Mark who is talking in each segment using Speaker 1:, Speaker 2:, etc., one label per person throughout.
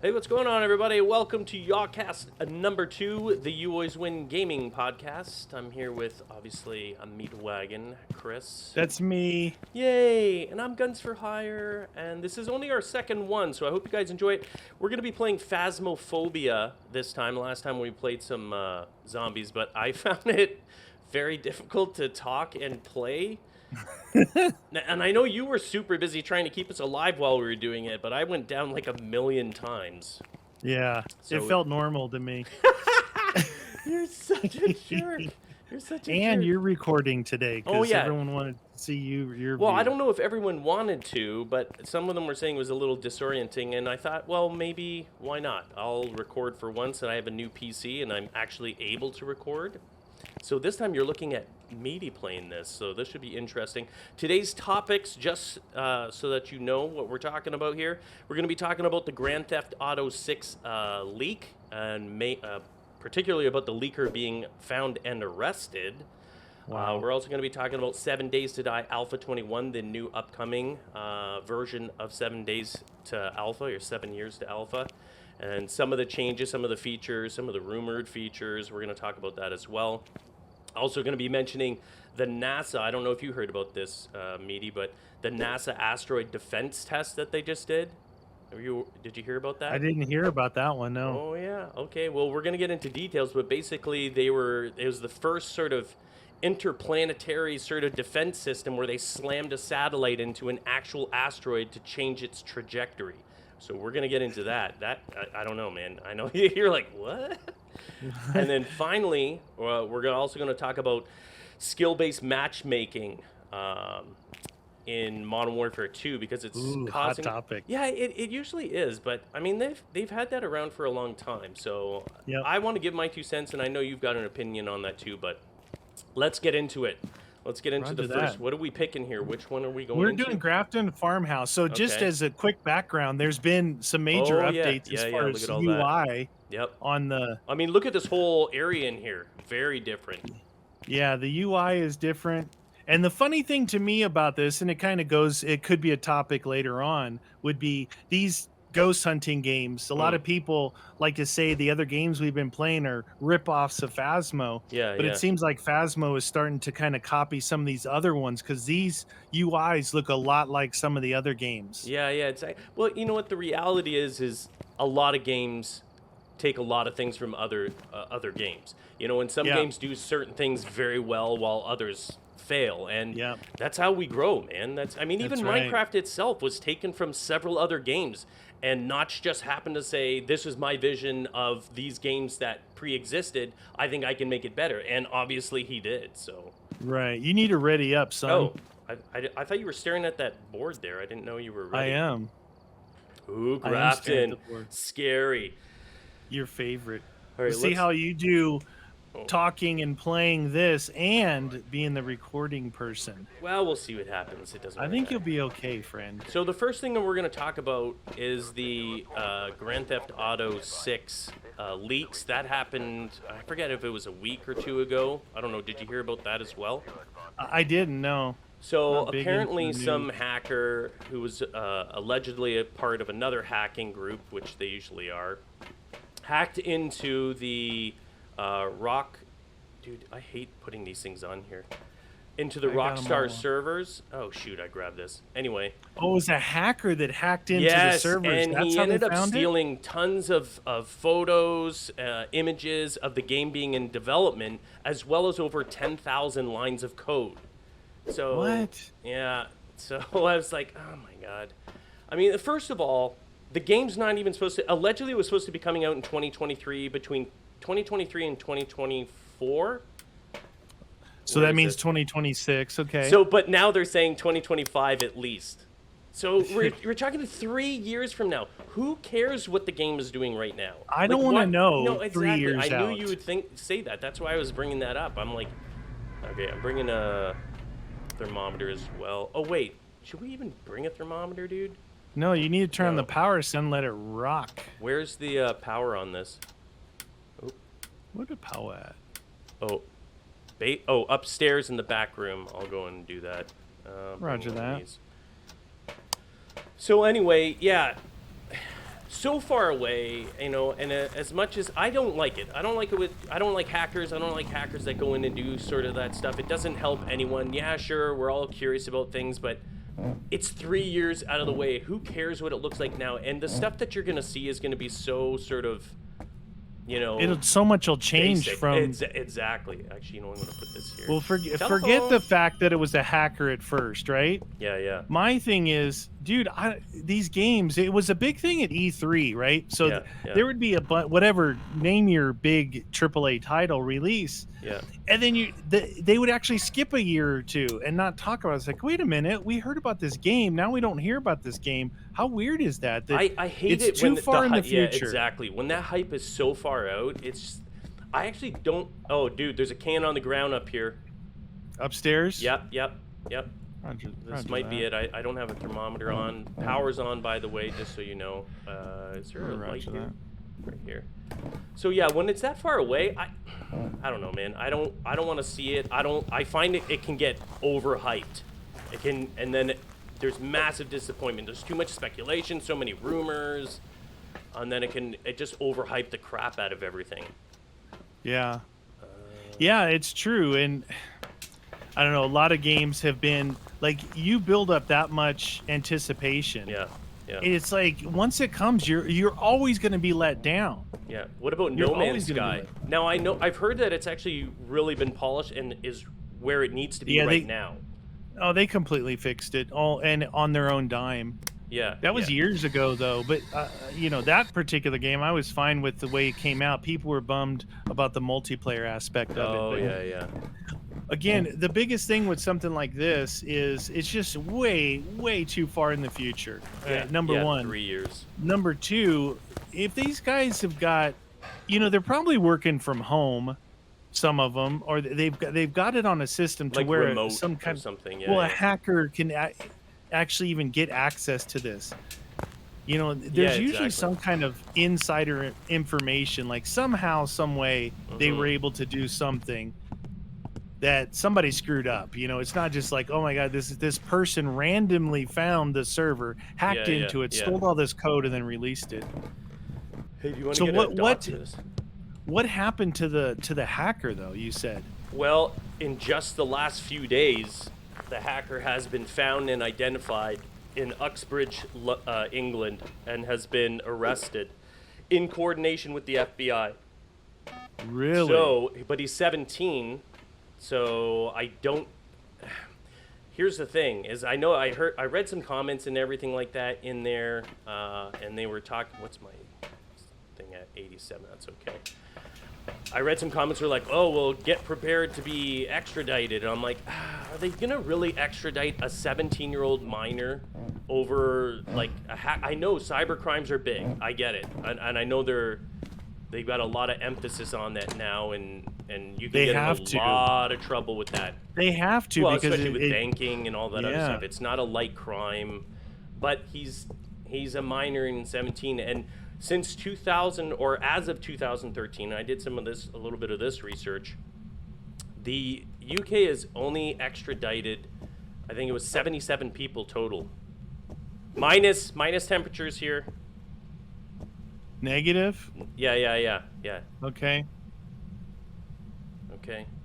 Speaker 1: Hey, what's going on, everybody? Welcome to YAW Cast number 2, the YouAlwaysWin gaming podcast. I'm here with, obviously, a meat wagon, Chris.
Speaker 2: That's me.
Speaker 1: Yay! And I'm Guns for Hire, and this is only our second one, so I hope you guys enjoy it. We're going to be playing Phasmophobia this time. Last time we played some zombies, but I found it very difficult to talk and play. And I know you were super busy trying to keep us alive while we were doing it, but I went down like 1,000,000 times.
Speaker 2: Yeah, so it felt normal to me.
Speaker 1: You're such a jerk. You're such a
Speaker 2: and
Speaker 1: jerk.
Speaker 2: you're recording today because
Speaker 1: yeah.
Speaker 2: everyone wanted to see your
Speaker 1: Well,
Speaker 2: view.
Speaker 1: I don't know if everyone wanted to, but some of them were saying it was a little disorienting, and I thought, well, maybe, why not? I'll record for once, and I have a new PC, and I'm actually able to record. So this time you're looking at Meaty playing this, so this should be interesting. Today's topics, just so that you know what we're talking about here, we're going to be talking about the Grand Theft Auto 6 leak, and particularly about the leaker being found and arrested.
Speaker 2: Wow.
Speaker 1: We're also going to be talking about 7 Days to Die Alpha 21, the new upcoming version of 7 Days to Alpha, or 7 Years to Alpha. And some of the changes, some of the features, some of the rumored features, we're going to talk about that as well. Also going to be mentioning the NASA, I don't know if you heard about this, Meaty, but the NASA asteroid defense test that they just did. Did you hear about that?
Speaker 2: I didn't hear about that one, no.
Speaker 1: Oh, yeah. Okay, well, we're going to get into details, but basically it was the first sort of interplanetary sort of defense system where they slammed a satellite into an actual asteroid to change its trajectory. So we're going to get into that. I don't know, man. I know you're like, what? And then finally, we're also going to talk about skill-based matchmaking in Modern Warfare 2 because it's causing...
Speaker 2: hot topic.
Speaker 1: Yeah, it usually is, but I mean, they've had that around for a long time. So
Speaker 2: Yep.
Speaker 1: I want to give my 2 cents, and I know you've got an opinion on that too, but let's get into it. Let's get into the first. What are we picking here? Which one are we going into?
Speaker 2: We're doing Grafton Farmhouse. So just
Speaker 1: Okay.
Speaker 2: as a quick background, there's been some major updates as far as UI on the...
Speaker 1: I mean, look at this whole area in here. Very different.
Speaker 2: Yeah, the UI is different. And the funny thing to me about this, and it kind of goes, it could be a topic later on, would be these ghost hunting games. A lot of people like to say the other games we've been playing are rip-offs of Phasmo.
Speaker 1: Yeah,
Speaker 2: but it seems like Phasmo is starting to kind of copy some of these other ones because these UIs look a lot like some of the other games.
Speaker 1: Yeah. It's well, you know what the reality is a lot of games take a lot of things from other games. You know, and some games do certain things very well while others fail, and that's how we grow, man. Even Minecraft itself was taken from several other games, and Notch just happened to say, this is my vision of these games that pre-existed. I think I can make it better, and obviously he did. So
Speaker 2: right, you need to ready up, son.
Speaker 1: Oh, I thought you were staring at that board there. I didn't know you were ready.
Speaker 2: I am.
Speaker 1: Ooh, Grafton, scary.
Speaker 2: Your favorite.
Speaker 1: All right,
Speaker 2: let's see how you do talking and playing this and being the recording person.
Speaker 1: Well, we'll see what happens. It doesn't.
Speaker 2: I think you'll be okay, friend.
Speaker 1: So the first thing that we're going to talk about is the Grand Theft Auto 6 leaks. That happened, I forget if it was a week or 2 ago. I don't know. Did you hear about that as well?
Speaker 2: I didn't know.
Speaker 1: So apparently some hacker who was allegedly a part of another hacking group, which they usually are, hacked into the Dude, I hate putting these things on here. Into the Rockstar servers. Oh, shoot, I grabbed this. Anyway.
Speaker 2: Oh, it was a hacker that hacked into the servers.
Speaker 1: And
Speaker 2: that's
Speaker 1: he
Speaker 2: how
Speaker 1: ended
Speaker 2: they
Speaker 1: up
Speaker 2: found
Speaker 1: stealing tons of photos, images of the game being in development, as well as over 10,000 lines of code. So,
Speaker 2: what?
Speaker 1: Yeah. So I was like, oh, my God. I mean, first of all, the game's not even supposed to... Allegedly, it was supposed to be coming out in 2023, between 2023 and 2024.
Speaker 2: So that means 2026, okay.
Speaker 1: So, but now they're saying 2025 at least. So we're talking 3 years from now. Who cares what the game is doing right now?
Speaker 2: I don't want to know.
Speaker 1: No, exactly.
Speaker 2: 3 years
Speaker 1: I
Speaker 2: out.
Speaker 1: knew you would say that. That's why I was bringing that up. I'm like, okay, I'm bringing a thermometer as well. Oh wait, should we even bring a thermometer, dude?
Speaker 2: No, you need to turn on the power, son. Let it rock.
Speaker 1: Where's the power on this? Oh.
Speaker 2: Where's the power at?
Speaker 1: Oh, upstairs in the back room. I'll go and do that.
Speaker 2: Roger that.
Speaker 1: So anyway, yeah. so far away, you know, and as much as I don't like it, I don't like it with, I don't like hackers. I don't like hackers that go in and do sort of that stuff. It doesn't help anyone. Yeah, sure, we're all curious about things, but it's 3 years out of the way. Who cares what it looks like now? And the stuff that you're gonna see is gonna be so sort of, you know,
Speaker 2: So much will change
Speaker 1: basic.
Speaker 2: from
Speaker 1: Exactly. Actually, you know, I'm gonna put this here.
Speaker 2: well, forget
Speaker 1: Telephone.
Speaker 2: the fact that it was a hacker at first, right?
Speaker 1: Yeah.
Speaker 2: My thing is, dude, these games, it was a big thing at E3, right? So
Speaker 1: Yeah.
Speaker 2: there would be whatever, name your big AAA title release,
Speaker 1: Yeah.
Speaker 2: and then they would actually skip a year or two and not talk about it. It's like, wait a minute, we heard about this game, now we don't hear about this game. How weird is that?
Speaker 1: I hate
Speaker 2: it's
Speaker 1: it
Speaker 2: too
Speaker 1: when
Speaker 2: far in the
Speaker 1: yeah,
Speaker 2: future.
Speaker 1: exactly. When that hype is so far out, it's. I actually don't. Oh, dude, there's a can on the ground up here.
Speaker 2: Upstairs?
Speaker 1: Yep.
Speaker 2: Roger
Speaker 1: This might be it. I don't have a thermometer on. Power's on, by the way, just so you know. Is there a light here? Right here. So yeah, when it's that far away, I don't know, man. I don't want to see it. I find it can get overhyped. It can, and then there's massive disappointment. There's too much speculation, so many rumors, and then it just overhype the crap out of everything.
Speaker 2: Yeah. Yeah, it's true. And I don't know, a lot of games have been like, you build up that much anticipation.
Speaker 1: Yeah.
Speaker 2: It's like once it comes, you're always going to be let down.
Speaker 1: Yeah. What about
Speaker 2: You're
Speaker 1: No Man's
Speaker 2: always gonna
Speaker 1: Sky? Now I've heard that it's actually really been polished and is where it needs to be now.
Speaker 2: Oh, they completely fixed it all and on their own dime.
Speaker 1: Yeah.
Speaker 2: That was years ago, though. But, you know, that particular game, I was fine with the way it came out. People were bummed about the multiplayer aspect of it.
Speaker 1: Oh,
Speaker 2: But
Speaker 1: yeah.
Speaker 2: again, the biggest thing with something like this is it's just way, way too far in the future. Number one.
Speaker 1: 3 years.
Speaker 2: Number two, if these guys have got, you know, they're probably working from home, some of them, or they've got it on a system to
Speaker 1: Like
Speaker 2: where
Speaker 1: remote
Speaker 2: some kind
Speaker 1: or something.
Speaker 2: a hacker can actually even get access to this. You know, there's usually some kind of insider information, like somehow, some way they were able to do something that somebody screwed up. You know, it's not just like, oh my God, this person randomly found the server, hacked into it, stole all this code, and then released it.
Speaker 1: Hey, do you want to get a dot to this?
Speaker 2: What happened to the hacker, though, you said?
Speaker 1: Well, in just the last few days, the hacker has been found and identified in Uxbridge, England, and has been arrested in coordination with the FBI.
Speaker 2: Really?
Speaker 1: So, but he's 17, so I don't. Here's the thing: is I read some comments and everything like that in there, and they were talking. What's my thing at 87? That's okay. I read some comments were like, oh, well, get prepared to be extradited. And I'm like, are they going to really extradite a 17-year-old minor over, like, a hack? I know cyber crimes are big. I get it. And I know they've got a lot of emphasis on that now, and you can get in a lot of trouble with that.
Speaker 2: They have to,
Speaker 1: well,
Speaker 2: because
Speaker 1: especially with banking and all that other stuff. It's not a light crime, but he's a minor in 17, and since 2000, or as of 2013, I did a little bit of this research. The UK has only extradited, I think it was 77 people total. Minus temperatures here.
Speaker 2: Negative?
Speaker 1: Yeah.
Speaker 2: Okay.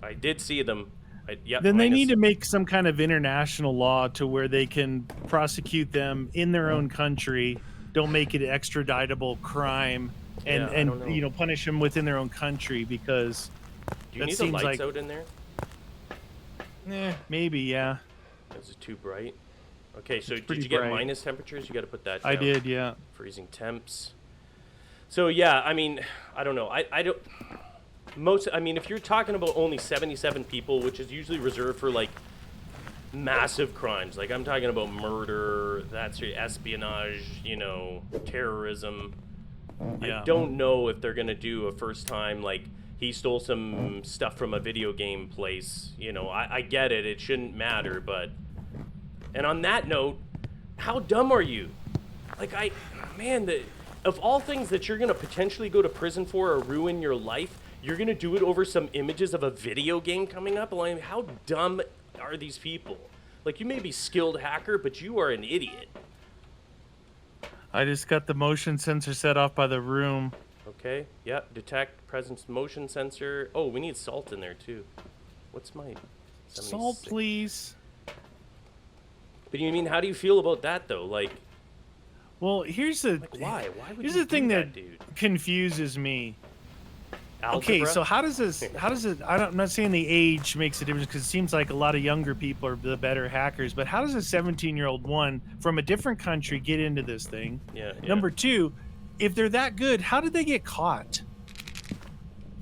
Speaker 1: I did see them.
Speaker 2: Then they need to make some kind of international law to where they can prosecute them in their own country. Don't make it an extraditable crime, and you know, punish them within their own country, because
Speaker 1: do you need the lights out in there?
Speaker 2: Maybe, yeah.
Speaker 1: Is it too bright? Okay, so did you get minus temperatures? You got to put that down.
Speaker 2: I did, yeah.
Speaker 1: Freezing temps. So yeah, I mean, I don't know. I don't. I mean, if you're talking about only 77 people, which is usually reserved for like massive crimes, like I'm talking about murder, that's your espionage, you know, terrorism. Yeah. I don't know if they're gonna do a first time, like he stole some stuff from a video game place. You know, I get it, it shouldn't matter, but. And on that note, how dumb are you? Like of all things that you're gonna potentially go to prison for or ruin your life, you're gonna do it over some images of a video game coming up? Like, how dumb are these people? Like, you may be skilled hacker, but you are an idiot.
Speaker 2: I just got the motion sensor set off by the room.
Speaker 1: Okay. Yep. Detect presence motion sensor. Oh, we need salt in there too. What's my 76?
Speaker 2: Salt, please.
Speaker 1: But you mean, how do you feel about that though? Like,
Speaker 2: well, here's the
Speaker 1: why? Why would
Speaker 2: here's
Speaker 1: you
Speaker 2: the thing
Speaker 1: do
Speaker 2: that
Speaker 1: dude?
Speaker 2: confuses me.
Speaker 1: Algebra?
Speaker 2: Okay, so how does it? I'm not saying the age makes a difference, because it seems like a lot of younger people are the better hackers. But how does a 17-year-old, one from a different country, get into this thing?
Speaker 1: Yeah.
Speaker 2: Number two, if they're that good, how did they get caught?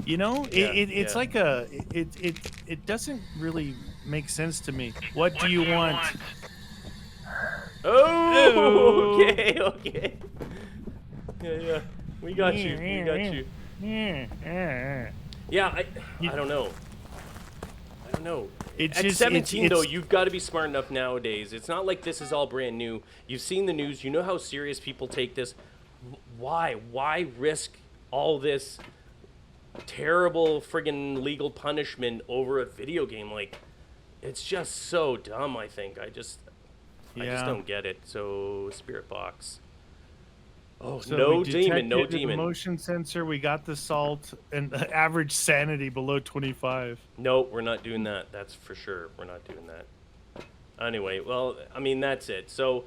Speaker 2: You know, it's like it doesn't really make sense to me. What do you want?
Speaker 1: Oh, okay. Yeah. We got you. Yeah, I don't know. At 17, though, you've got to be smart enough nowadays. It's not like this is all brand new. You've seen the news. You know how serious people take this. Why? Why risk all this terrible friggin' legal punishment over a video game? Like, it's just so dumb, I think. I just don't get it. So, Spirit Box. Oh,
Speaker 2: so
Speaker 1: no demon.
Speaker 2: The motion sensor, we got the salt, and the average sanity below 25.
Speaker 1: No, we're not doing that. That's for sure. We're not doing that. Anyway, well, I mean, that's it. So,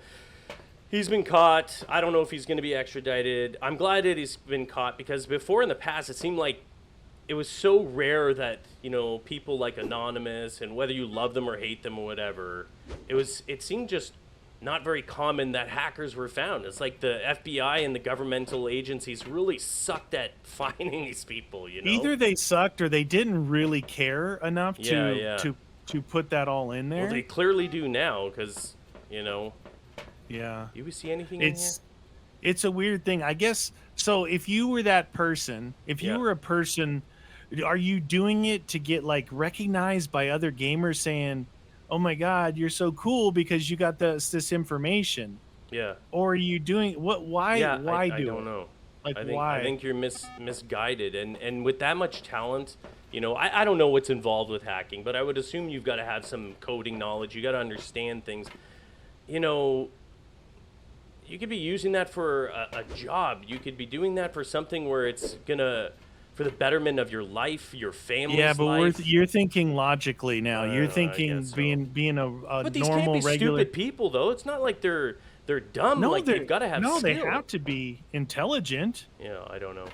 Speaker 1: he's been caught. I don't know if he's going to be extradited. I'm glad that he's been caught, because before in the past, it seemed like it was so rare that, you know, people like Anonymous, and whether you love them or hate them or whatever, it seemed just not very common that hackers were found. It's like the FBI and the governmental agencies really sucked at finding these people, you know?
Speaker 2: Either they sucked or they didn't really care enough to put that all in there.
Speaker 1: Well, they clearly do now, because, you know.
Speaker 2: Yeah.
Speaker 1: Do we see anything in here?
Speaker 2: It's a weird thing. I guess, so if you were that person, if you were a person, are you doing it to get, like, recognized by other gamers saying, oh my God, you're so cool because you got this information?
Speaker 1: Yeah.
Speaker 2: Or are you doing why?
Speaker 1: Yeah,
Speaker 2: why
Speaker 1: I don't know.
Speaker 2: Like,
Speaker 1: I think you're misguided, and with that much talent, you know, I don't know what's involved with hacking, but I would assume you've got to have some coding knowledge. You got to understand things. You know, you could be using that for a job. You could be doing that for something where it's gonna, for the betterment of your life, your family's life.
Speaker 2: Yeah, but you're thinking logically now. You're thinking being a
Speaker 1: but these
Speaker 2: normal,
Speaker 1: can't be
Speaker 2: regular.
Speaker 1: Stupid people, though. It's not like they're dumb.
Speaker 2: No,
Speaker 1: like they've got to have skill.
Speaker 2: they have to be intelligent.
Speaker 1: Yeah, I don't know.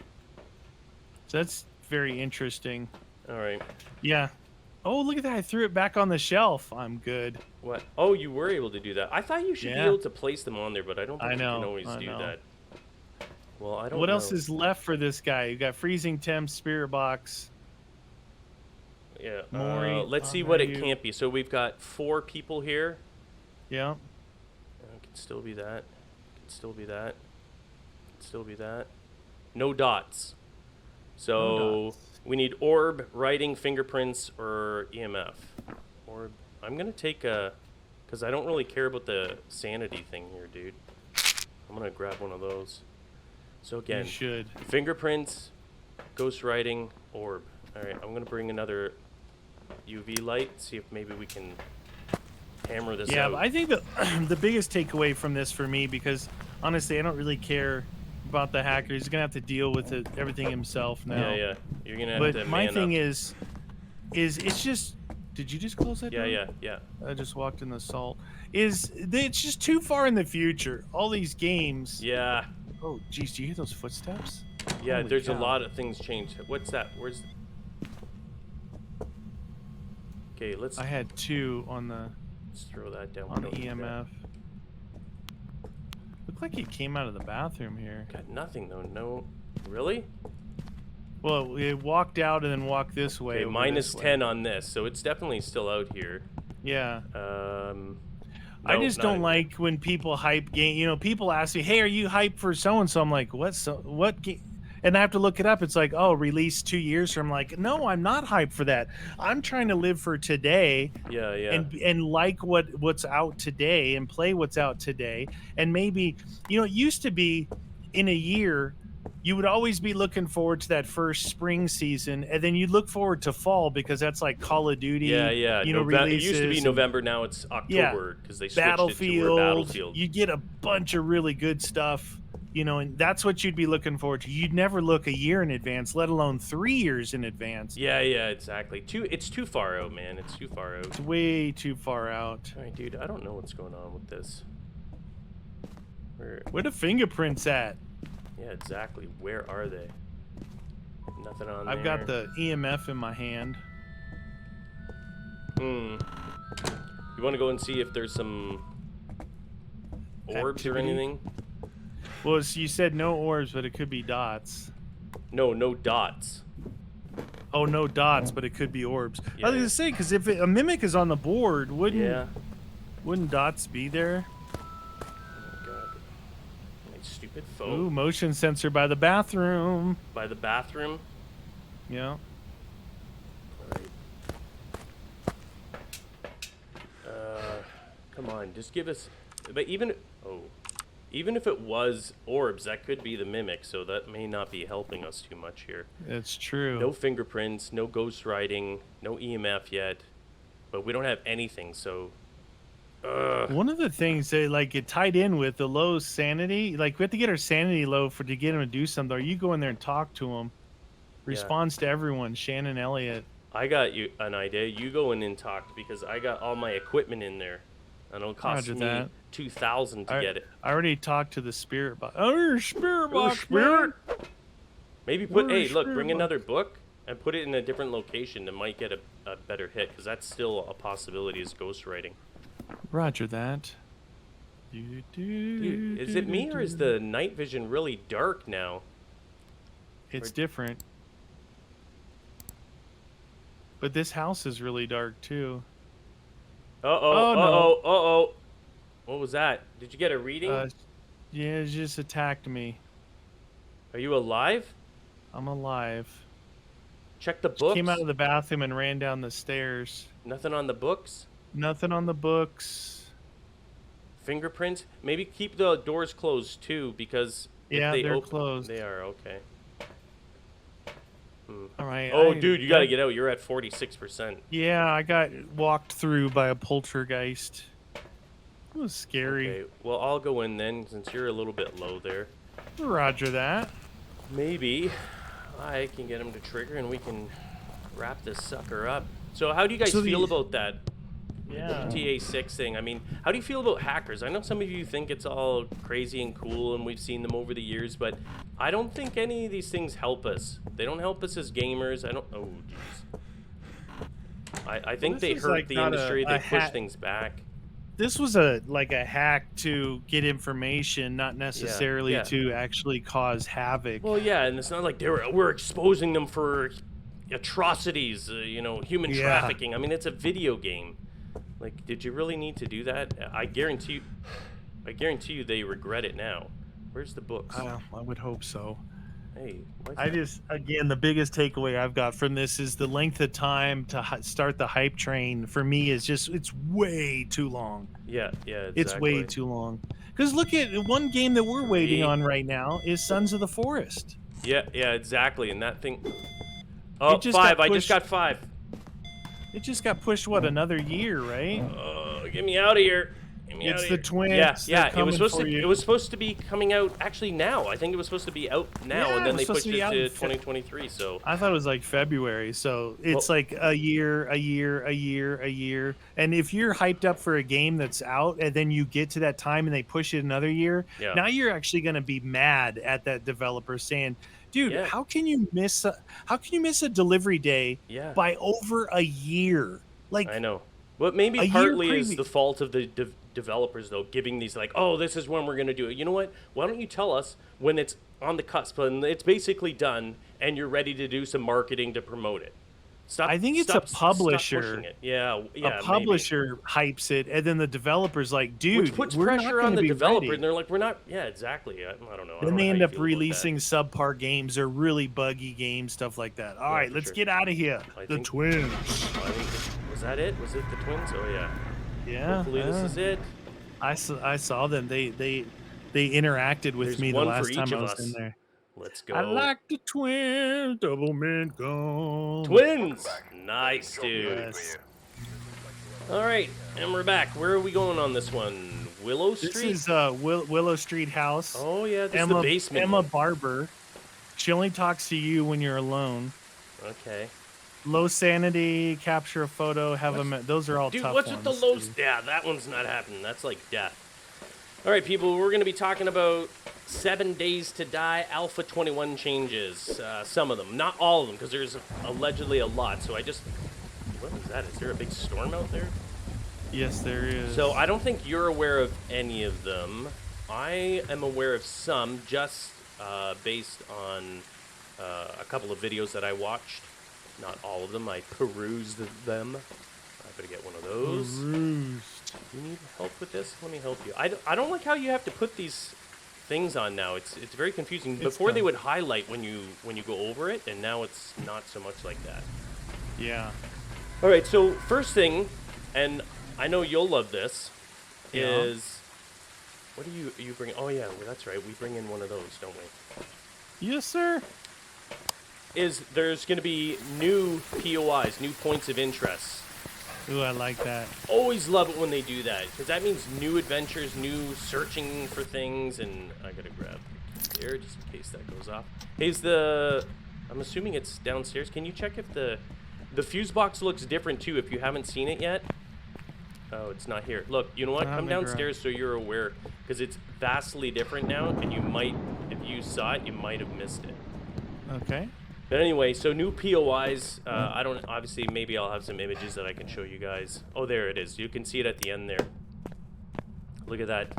Speaker 2: So that's very interesting.
Speaker 1: All right.
Speaker 2: Yeah. Oh, look at that! I threw it back on the shelf. I'm good.
Speaker 1: What? Oh, you were able to do that. I thought you should be able to place them on there, but I don't think you can always do that. Well, I don't know.
Speaker 2: What else is left for this guy? You got freezing temps, spirit box.
Speaker 1: Yeah. Let's see what it can't be. So we've got 4 people here.
Speaker 2: Yeah.
Speaker 1: It could still be that. It could still be that. It could still be that. No dots. So
Speaker 2: No dots.
Speaker 1: we need orb, writing, fingerprints, or EMF. Orb. I'm gonna take a, because I don't really care about the sanity thing here, dude. I'm gonna grab one of those. So again,
Speaker 2: you should.
Speaker 1: Fingerprints, ghost writing, orb. All right, I'm gonna bring another UV light. See if maybe we can hammer this out.
Speaker 2: Yeah, I think the biggest takeaway from this for me, because honestly, I don't really care about the hacker. He's gonna have to deal with everything himself now.
Speaker 1: Yeah. You're gonna have to.
Speaker 2: But my thing is it's just. Did you just close that door?
Speaker 1: Yeah.
Speaker 2: I just walked in the salt. It's just too far in the future. All these games.
Speaker 1: Yeah.
Speaker 2: Oh, geez, do you hear those footsteps?
Speaker 1: Yeah,
Speaker 2: Holy
Speaker 1: there's
Speaker 2: cow.
Speaker 1: a lot of things changed. What's that? Where's? Okay, let's.
Speaker 2: I had 2 on the.
Speaker 1: Let's throw that down.
Speaker 2: On the EMF. Looked like it came out of the bathroom here.
Speaker 1: Got nothing though. No. Really?
Speaker 2: Well, it walked out and then walked this way.
Speaker 1: Okay, minus 10 on this, so it's definitely still out here.
Speaker 2: Yeah.
Speaker 1: No,
Speaker 2: I just don't like when people hype game. You know, people ask me, "Hey, are you hyped for so and so?" I'm like, "What? What game?" And I have to look it up. It's like, "Oh, released 2 years from." Like, no, I'm not hyped for that. I'm trying to live for today.
Speaker 1: Yeah.
Speaker 2: And like what's out today and play what's out today. And maybe, you know, it used to be in a year, you would always be looking forward to that first spring season, and then you'd look forward to fall because that's like Call of Duty,
Speaker 1: Yeah, yeah. It used to be
Speaker 2: releases.
Speaker 1: November, now it's
Speaker 2: Yeah,
Speaker 1: October because they switched it to where
Speaker 2: Battlefield.
Speaker 1: Battlefield.
Speaker 2: You get a bunch of really good stuff, and that's what you'd be looking forward to. You'd never look a year in advance, let alone 3 years in advance.
Speaker 1: Yeah, yeah, exactly. It's too far out, man. It's too far out.
Speaker 2: It's way too far out.
Speaker 1: All right, dude. I don't know what's going on with this.
Speaker 2: Where the fingerprints at?
Speaker 1: Yeah, exactly. Where are they? Nothing on there.
Speaker 2: I've got the EMF in my hand.
Speaker 1: You want to go and see if there's some orbs or anything?
Speaker 2: Well, you said no orbs, but it could be dots.
Speaker 1: No, no dots.
Speaker 2: Oh, no dots, but it could be orbs.
Speaker 1: Yeah.
Speaker 2: I was gonna say, because if a mimic is on the board,
Speaker 1: Yeah.
Speaker 2: wouldn't dots be there?
Speaker 1: Oh my god. My stupid phone.
Speaker 2: Ooh, motion sensor by the bathroom.
Speaker 1: By the bathroom.
Speaker 2: Yeah.
Speaker 1: Alright. Come on, just give us. But even if it was orbs, that could be the mimic, so that may not be helping us too much here.
Speaker 2: It's true.
Speaker 1: No fingerprints, no ghost writing, no EMF yet, but we don't have anything, so.
Speaker 2: One of the things that get tied in with the low sanity, we have to get our sanity low to get him to do something. Or you go in there and talk to him. Responds to everyone. Shannon Elliott.
Speaker 1: I got you an idea. You go in and talk because I got all my equipment in there, and it'll cost me 2,000 to get it.
Speaker 2: I already talked to the spirit box. Oh, spirit box,
Speaker 1: spirit.
Speaker 2: man.
Speaker 1: Maybe bring another book and put it in a different location that might get a better hit, because that's still a possibility as ghostwriting.
Speaker 2: Roger that.
Speaker 1: Dude, is it me or is the night vision really dark now?
Speaker 2: It's different. But this house is really dark too.
Speaker 1: Uh-oh. What was that? Did you get a reading?
Speaker 2: Yeah, it just attacked me.
Speaker 1: Are you alive?
Speaker 2: I'm alive.
Speaker 1: Check the books.
Speaker 2: Came out of the bathroom and ran down the stairs.
Speaker 1: Nothing on the books?
Speaker 2: Nothing on the books.
Speaker 1: Fingerprints? Maybe keep the doors closed too, because if
Speaker 2: they're closed.
Speaker 1: They are, okay.
Speaker 2: All right.
Speaker 1: Oh, dude, you gotta get out. You're at 46%.
Speaker 2: Yeah, I got walked through by a poltergeist. It was scary.
Speaker 1: Okay, well, I'll go in then, since you're a little bit low there.
Speaker 2: Roger that.
Speaker 1: Maybe I can get him to trigger and we can wrap this sucker up. So how do you guys feel about that?
Speaker 2: Yeah.
Speaker 1: TA6 thing. I mean, how do you feel about hackers? I know some of you think it's all crazy and cool and we've seen them over the years, but I don't think any of these things help us. They don't help us as gamers. Oh, jeez. I think they hurt the industry. They push things back.
Speaker 2: This was a hack to get information, not necessarily to actually cause havoc.
Speaker 1: Well, yeah, and it's not like we're exposing them for atrocities, human trafficking. I mean, it's a video game. Like, did you really need to do that? I guarantee you they regret it now. Where's the books?
Speaker 2: I would hope so.
Speaker 1: Hey,
Speaker 2: again, the biggest takeaway I've got from this is the length of time to start the hype train for me is it's way too long.
Speaker 1: Yeah, exactly.
Speaker 2: It's way too long. Because look at one game that we're waiting on right now is Sons of the Forest.
Speaker 1: Yeah, exactly. And that thing. Oh, 5. I just got 5.
Speaker 2: It just got pushed, another year, right?
Speaker 1: Get me out of here.
Speaker 2: It's the twins.
Speaker 1: Yeah. It was supposed to be coming out actually now. I think it was supposed to be out now, and then they pushed it to 2023. So
Speaker 2: I thought it was like February. So it's like a year. And if you're hyped up for a game that's out, and then you get to that time and they push it another year, now you're actually going to be mad at that developer saying, dude, how can you miss a delivery day by over a year? Like,
Speaker 1: I know. Well, maybe partly is the fault of the developers, though, giving these this is when we're going to do it. You know what? Why don't you tell us when it's on the cusp and it's basically done and you're ready to do some marketing to promote it?
Speaker 2: I think it's a publisher.
Speaker 1: Stop pushing it. Yeah,
Speaker 2: a publisher hypes it, and then the developer's like, dude,
Speaker 1: which puts pressure on the developer, and they're like, we're not. Yeah, exactly. I don't know.
Speaker 2: Then they end up releasing subpar games or really buggy games, stuff like that. All right, let's get out of here. The twins.
Speaker 1: Was that it? Was it the twins? Oh yeah.
Speaker 2: Yeah.
Speaker 1: Hopefully this is it.
Speaker 2: I saw them. They interacted with me the last time I was in there.
Speaker 1: Let's
Speaker 2: I
Speaker 1: go.
Speaker 2: like the twin double mint gum.
Speaker 1: Twins! Nice, dude.
Speaker 2: Yes.
Speaker 1: All right, and we're back. Where are we going on this one? Willow Street?
Speaker 2: This is Willow Street House.
Speaker 1: Oh, yeah, this is the basement
Speaker 2: Emma
Speaker 1: one.
Speaker 2: Barber. She only talks to you when you're alone.
Speaker 1: Okay.
Speaker 2: Low sanity, capture a photo, have a... Those are all
Speaker 1: Dude,
Speaker 2: tough
Speaker 1: what's
Speaker 2: ones.
Speaker 1: with the low... Yeah, that one's not happening. That's like death. All right, people, we're going to be talking about 7 Days to Die Alpha 21 changes. Some of them. Not all of them, because there's allegedly a lot. So I just... What is that? Is there a big storm out there?
Speaker 2: Yes, there is.
Speaker 1: So I don't think you're aware of any of them. I am aware of some, just based on a couple of videos that I watched. Not all of them. I perused them. I better get one of those.
Speaker 2: Perused.
Speaker 1: You need help with this? Let me help you. I don't like how you have to put these things on now. It's very confusing. Before they would highlight when you go over it, and now it's not so much like that.
Speaker 2: Yeah.
Speaker 1: All right. So first thing, and I know you'll love this, is what do you bring? Oh yeah, well, that's right. We bring in one of those, don't we?
Speaker 2: Yes, sir.
Speaker 1: There's going to be new POIs, new points of interest.
Speaker 2: Ooh, I like that.
Speaker 1: Always love it when they do that, because that means new adventures, new searching for things, and I gotta grab here just in case that goes off. I'm assuming it's downstairs. Can you check if the fuse box looks different too if you haven't seen it yet? Oh, it's not here. Look, you know what? Come downstairs so you're aware, because it's vastly different now, and you might, if you saw it, you might have missed it.
Speaker 2: Okay.
Speaker 1: But anyway, so new POIs. I don't, obviously, maybe I'll have some images that I can show you guys. Oh, there it is. You can see it at the end there. Look at that.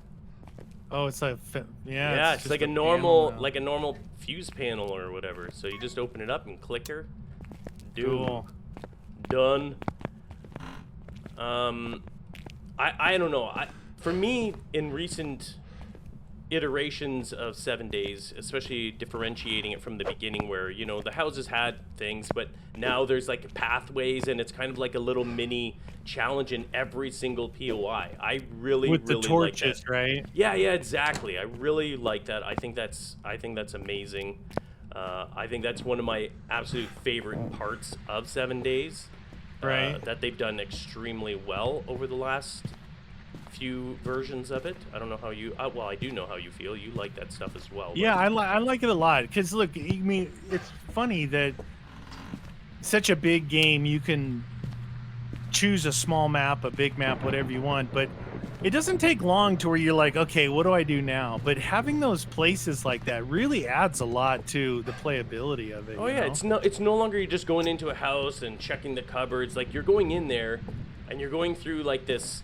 Speaker 2: Oh, it's like,
Speaker 1: yeah, it's like a normal fuse panel or whatever. So you just open it up and click her.
Speaker 2: Cool.
Speaker 1: Done. I don't know. For me, in recent iterations of 7 Days, especially differentiating it from the beginning, where the houses had things, but now there's like pathways, and it's kind of like a little mini challenge in every single POI. I really
Speaker 2: with the torches,
Speaker 1: like that.
Speaker 2: Right?
Speaker 1: Yeah, exactly. I really like that. I think that's amazing. I think that's one of my absolute favorite parts of 7 Days.
Speaker 2: Right.
Speaker 1: That they've done extremely well over the last few versions of it. I don't know how you well, I do know how you feel. You like that stuff as well.
Speaker 2: Yeah, I like it a lot, because look, I mean, it's funny that such a big game, you can choose a small map, a big map, whatever you want, but it doesn't take long to where you're like, okay, what do I do now? But having those places like that really adds a lot to the playability of it.
Speaker 1: Oh yeah, it's no longer you just going into a house and checking the cupboards. Like, you're going in there and you're going through like this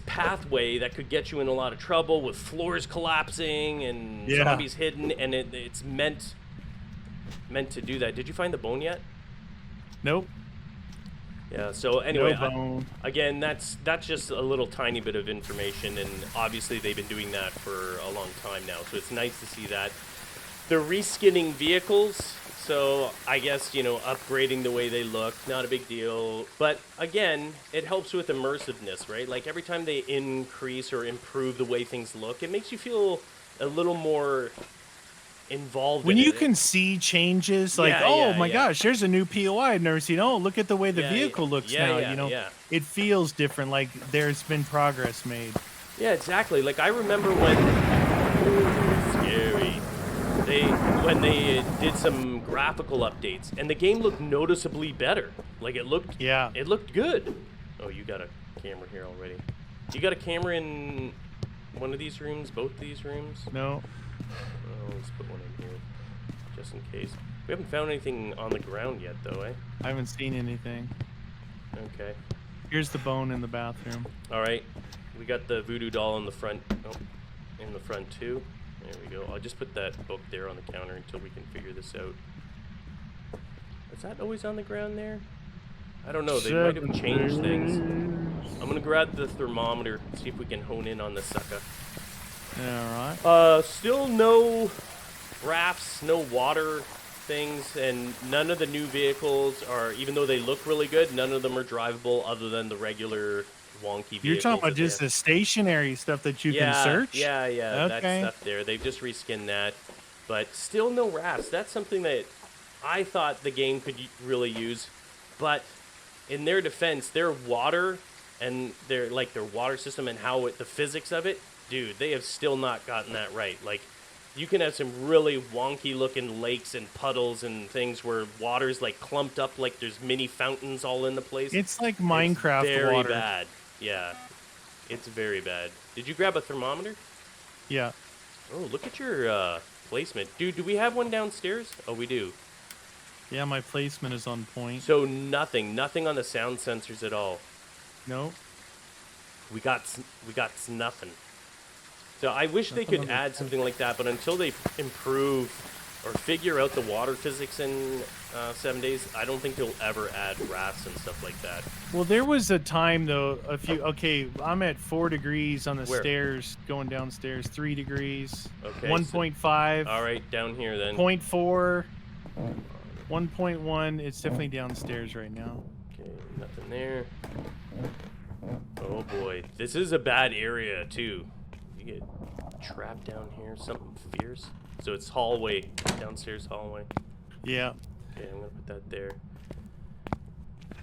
Speaker 1: pathway that could get you in a lot of trouble, with floors collapsing and zombies hidden, and it's meant to do that. Did you find the bone yet?
Speaker 2: Nope.
Speaker 1: Yeah, so anyway,
Speaker 2: No
Speaker 1: again, that's just a little tiny bit of information, and obviously they've been doing that for a long time now, so it's nice to see that. They're reskinning vehicles, so I guess, upgrading the way they look, not a big deal. But again, it helps with immersiveness, right? Like, every time they increase or improve the way things look, it makes you feel a little more involved
Speaker 2: when
Speaker 1: in
Speaker 2: you
Speaker 1: it.
Speaker 2: can see changes, like, my gosh, there's a new POI I've never seen. Oh, look at the way the vehicle looks now. It feels different, like there's been progress made.
Speaker 1: Yeah, exactly. Like, I remember when scary when they did some graphical updates, and the game looked noticeably better. Like, it looked good. Oh, you got a camera here already. You got a camera in one of these rooms, both these rooms?
Speaker 2: No.
Speaker 1: Oh, let's put one in here, just in case. We haven't found anything on the ground yet, though, eh?
Speaker 2: I haven't seen anything.
Speaker 1: Okay.
Speaker 2: Here's the bone in the bathroom.
Speaker 1: All right. We got the voodoo doll in the front. Oh, in the front, too. There we go. I'll just put that book there on the counter until we can figure this out. Is that always on the ground there? I don't know. They might have changed things. I'm going to grab the thermometer, see if we can hone in on the sucker.
Speaker 2: All right.
Speaker 1: Still no rafts, no water things, and none of the new vehicles are, even though they look really good, none of them are drivable other than the regular wonky vehicles.
Speaker 2: You're talking about just the stationary stuff that you can search?
Speaker 1: Yeah,
Speaker 2: okay.
Speaker 1: that stuff there. They've just reskinned that. but still no rafts. That's something that I thought the game could really use, but in their defense, their water and their water system and the physics of it, dude, they have still not gotten that right. Like, you can have some really wonky looking lakes and puddles and things where water's like clumped up, like there's mini fountains all in the place.
Speaker 2: It's like Minecraft
Speaker 1: very
Speaker 2: water.
Speaker 1: Bad. Yeah, it's very bad. Did you grab a thermometer?
Speaker 2: Yeah.
Speaker 1: Oh, look at your placement, dude. Do we have one downstairs? Oh, we do.
Speaker 2: Yeah, my placement is on point.
Speaker 1: So nothing on the sound sensors at all.
Speaker 2: Nope.
Speaker 1: We got nothing. So I wish they could add something like that, but until they improve or figure out the water physics in 7 days, I don't think they'll ever add rafts and stuff like that.
Speaker 2: Well, there was a time though. Okay, I'm at 4 degrees on the
Speaker 1: Where?
Speaker 2: stairs going downstairs. 3 degrees.
Speaker 1: Okay.
Speaker 2: 1.5.
Speaker 1: All right, down here then.
Speaker 2: 0.4. 1.1. It's definitely downstairs right now.
Speaker 1: Okay, nothing there. Oh boy, this is a bad area too. You get trapped down here, something fierce. So it's hallway, downstairs hallway.
Speaker 2: Yeah.
Speaker 1: Okay, I'm gonna put that there.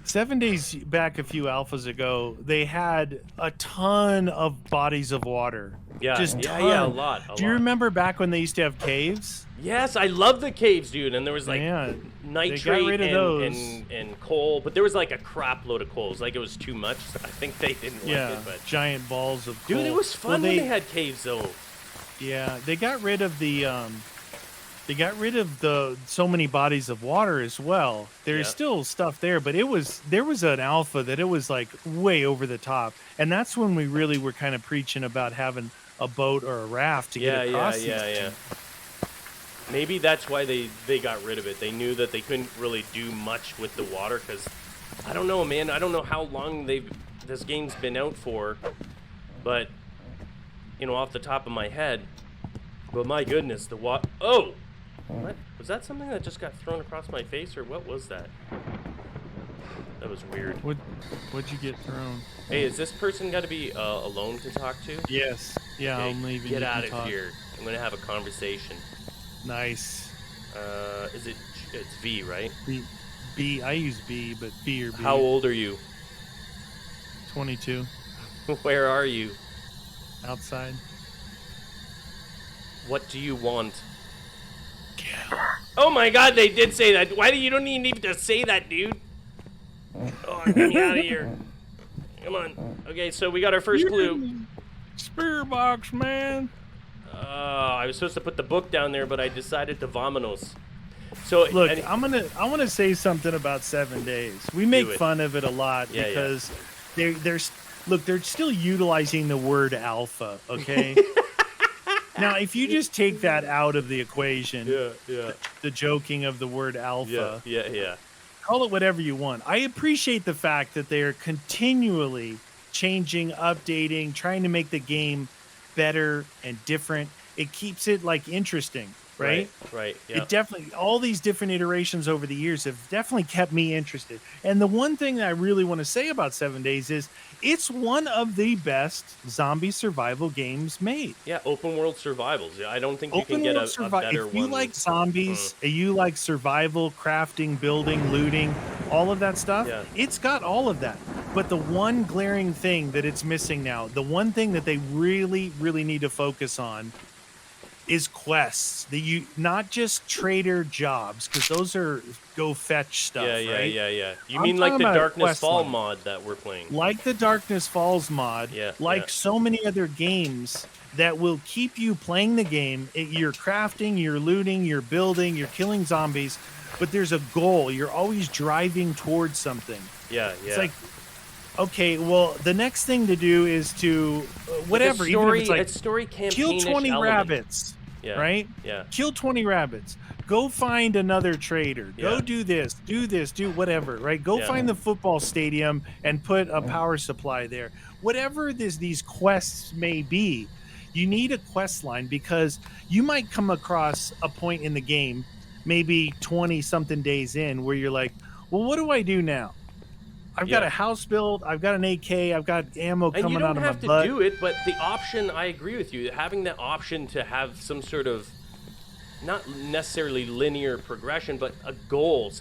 Speaker 2: 7 days back, a few alphas ago, they had a ton of bodies of water.
Speaker 1: Yeah,
Speaker 2: Just
Speaker 1: yeah,
Speaker 2: ton.
Speaker 1: yeah, a lot.
Speaker 2: Do you remember back when they used to have caves?
Speaker 1: Yes, I love the caves, dude. And there was like
Speaker 2: Man,
Speaker 1: nitrate
Speaker 2: rid of those.
Speaker 1: and coal, but there was like a crap load of coals. Like it was too much. I think they didn't like it, but
Speaker 2: giant balls of coal.
Speaker 1: dude, it was fun when they had caves though.
Speaker 2: Yeah, they got rid of the so many bodies of water as well. There's still stuff there, but there was an alpha that it was like way over the top, and that's when we really were kind of preaching about having a boat or a raft to get across.
Speaker 1: Yeah. Maybe that's why they got rid of it. They knew that they couldn't really do much with the water because I don't know, man. I don't know how long this game's been out for, but you know, off the top of my head. But my goodness, the what? Oh, what was that? Something that just got thrown across my face, or what was that? That was weird.
Speaker 2: What'd you get thrown?
Speaker 1: Hey, is this person got to be alone to talk to?
Speaker 2: Yes. Yeah,
Speaker 1: Okay,
Speaker 2: I'm leaving.
Speaker 1: Get out of here. I'm gonna have a conversation.
Speaker 2: Nice.
Speaker 1: It's V, right?
Speaker 2: B. I use B, but V or B.
Speaker 1: How old are you?
Speaker 2: 22.
Speaker 1: Where are you?
Speaker 2: Outside.
Speaker 1: What do you want? Oh my God, they did say that. Why do you don't even need to say that, dude? Oh, get me out of here. Come on. Okay, so we got our first clue.
Speaker 2: Spear box, man.
Speaker 1: I was supposed to put the book down there, but I decided to vominos. So
Speaker 2: look, I want to say something about 7 days. We make fun of it a lot because they're still utilizing the word alpha. Okay. Now, if you just take that out of the equation, the joking of the word alpha, call it whatever you want. I appreciate the fact that they are continually changing, updating, trying to make the game better and different. It keeps it like interesting, right?
Speaker 1: Right. Yeah.
Speaker 2: It definitely, all these different iterations over the years have definitely kept me interested. And the one thing that I really want to say about 7 Days is it's one of the best zombie survival games made.
Speaker 1: Yeah, open world survivals. I don't think you can get a better one.
Speaker 2: If you like zombies, you like survival, crafting, building, looting, all of that stuff, it's got all of that. But the one glaring thing that it's missing now, the one thing that they really, really need to focus on is quests. Not just trader jobs, because those are go fetch stuff.
Speaker 1: Yeah. You mean like the Darkness Fall mod that we're playing?
Speaker 2: Like the Darkness Falls mod, so many other games that will keep you playing the game. You're crafting, you're looting, you're building, you're killing zombies, but there's a goal. You're always driving towards something.
Speaker 1: Yeah.
Speaker 2: It's like, okay, well, the next thing to do is to whatever.
Speaker 1: Story,
Speaker 2: even if
Speaker 1: it's like story
Speaker 2: kill 20 rabbits, right?
Speaker 1: Yeah.
Speaker 2: Kill 20 rabbits. Go find another trader. Go do this, do whatever, right? Go find the football stadium and put a power supply there. Whatever these quests may be, you need a quest line because you might come across a point in the game, maybe 20-something days in, where you're like, well, what do I do now? I've got a house built. I've got an AK. I've got ammo coming out of my butt.
Speaker 1: And you don't have to do it, but the option, I agree with you, having the option to have some sort of, not necessarily linear progression, but a goal,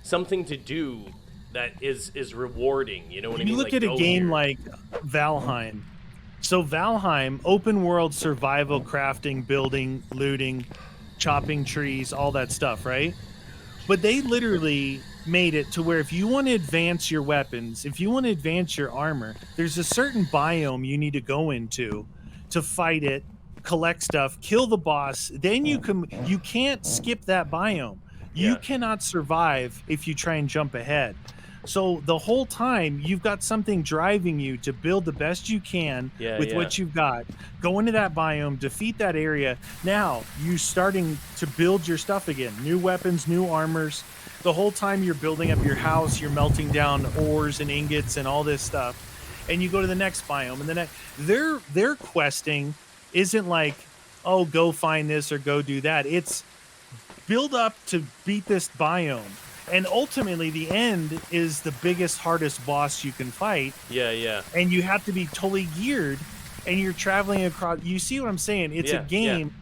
Speaker 1: something to do that is rewarding. You know what I
Speaker 2: You
Speaker 1: mean?
Speaker 2: look
Speaker 1: Like,
Speaker 2: at a
Speaker 1: go
Speaker 2: game
Speaker 1: here.
Speaker 2: like Valheim. So Valheim, open world survival, crafting, building, looting, chopping trees, all that stuff, right? But they literally made it to where if you want to advance your weapons, if you want to advance your armor, there's a certain biome you need to go into to fight it, collect stuff, kill the boss. Then you can't skip that biome. You
Speaker 1: Yeah,
Speaker 2: cannot survive if you try and jump ahead. So the whole time you've got something driving you to build the best you can
Speaker 1: yeah,
Speaker 2: with
Speaker 1: yeah,
Speaker 2: what you've got. Go into that biome, defeat that area. Now you starting to build your stuff again. New weapons, new armors. The whole time you're building up your house, you're melting down ores and ingots and all this stuff. And you go to the next biome and the next their questing isn't like, oh, go find this or go do that. It's build up to beat this biome. And ultimately the end is the biggest, hardest boss you can fight.
Speaker 1: yeah, yeah,
Speaker 2: And you have to be totally geared and you're traveling across. You see what I'm saying? It's a
Speaker 1: yeah, yeah.
Speaker 2: game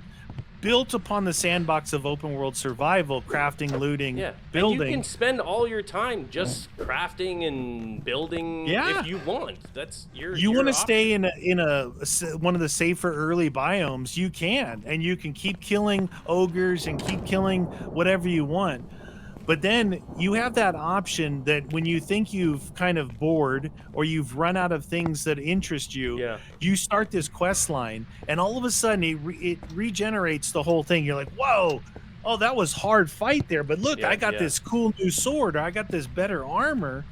Speaker 2: built upon the sandbox of open world survival, crafting, looting,
Speaker 1: Yeah, and you
Speaker 2: building.
Speaker 1: can spend all your time just crafting and building
Speaker 2: Yeah.
Speaker 1: if you want. That's your.
Speaker 2: You want to
Speaker 1: option.
Speaker 2: stay in one of the safer early biomes, you can, and you can keep killing ogres and keep killing whatever you want. But then you have that option that when you think you've kind of bored or you've run out of things that interest you,
Speaker 1: Yeah.
Speaker 2: you start this quest line, and all of a sudden it regenerates the whole thing. You're like, whoa, oh, that was hard fight there, but look,
Speaker 1: Yeah,
Speaker 2: I got
Speaker 1: yeah.
Speaker 2: this cool new sword, or I got this better armor.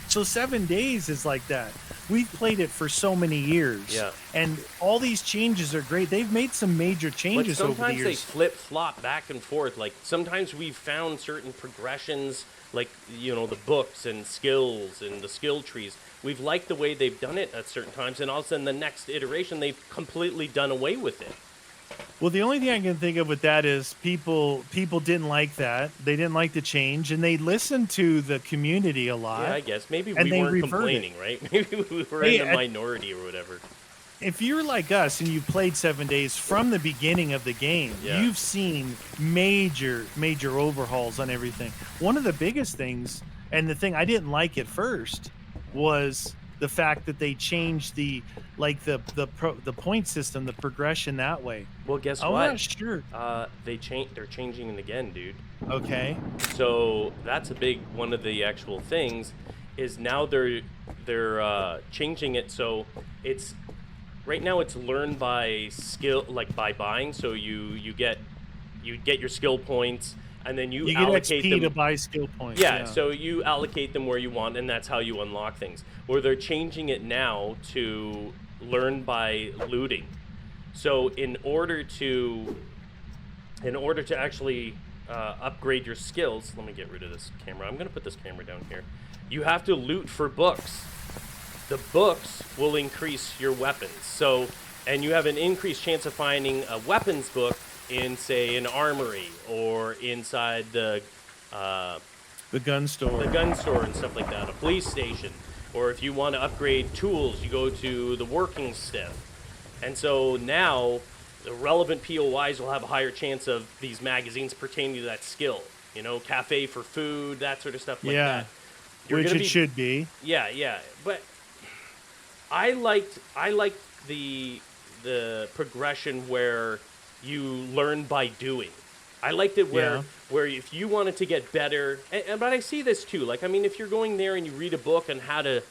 Speaker 2: So 7 days is like that. We've played it for so many years.
Speaker 1: Yeah.
Speaker 2: And all these changes are great. They've made some major
Speaker 1: But
Speaker 2: changes over the
Speaker 1: sometimes they
Speaker 2: years.
Speaker 1: flip flop back and forth. Like sometimes we've found certain progressions, like the books and skills and the skill trees. We've liked the way they've done it at certain times, and all of a sudden the next iteration they've completely done away with it.
Speaker 2: Well, the only thing I can think of with that is people didn't like that. They didn't like the change, and they listened to the community a lot.
Speaker 1: Yeah, I guess maybe
Speaker 2: And
Speaker 1: we
Speaker 2: they
Speaker 1: weren't
Speaker 2: reverted.
Speaker 1: complaining, right? Maybe we were
Speaker 2: Hey,
Speaker 1: in the minority or whatever.
Speaker 2: If you're like us and you played 7 days from the beginning of the game,
Speaker 1: Yeah.
Speaker 2: you've seen major overhauls on everything. One of the biggest things, and the thing I didn't like at first, was the fact that they changed the point system, the progression that way.
Speaker 1: Well, guess
Speaker 2: I'm
Speaker 1: what?
Speaker 2: not sure.
Speaker 1: They're changing it again, dude.
Speaker 2: Okay.
Speaker 1: So that's a big one of the actual things is now they're changing it so it's right now it's learned by skill, like by buying. So you get your skill points and then you
Speaker 2: You get
Speaker 1: allocate
Speaker 2: XP
Speaker 1: them.
Speaker 2: to buy skill points.
Speaker 1: Yeah, so you allocate them where you want, and that's how you unlock things. Or they're changing it now to learn by looting. So in order to actually upgrade your skills, let me get rid of this camera. I'm gonna put this camera down here. You have to loot for books. The books will increase your weapons. So, and you have an increased chance of finding a weapons book in, say, an armory or inside the
Speaker 2: gun store.
Speaker 1: gun store and stuff like that, a police station. Or if you want to upgrade tools, you go to the working stiff. And so now the relevant POIs will have a higher chance of these magazines pertaining to that skill. Cafe for food, that sort of stuff like
Speaker 2: Yeah.
Speaker 1: that. You're
Speaker 2: Which
Speaker 1: gonna
Speaker 2: it should be.
Speaker 1: Yeah, yeah. But I liked the progression where you learn by doing. I liked it where if you wanted to get better, but I see this too. Like, I mean, if you're going there and you read a book on how to,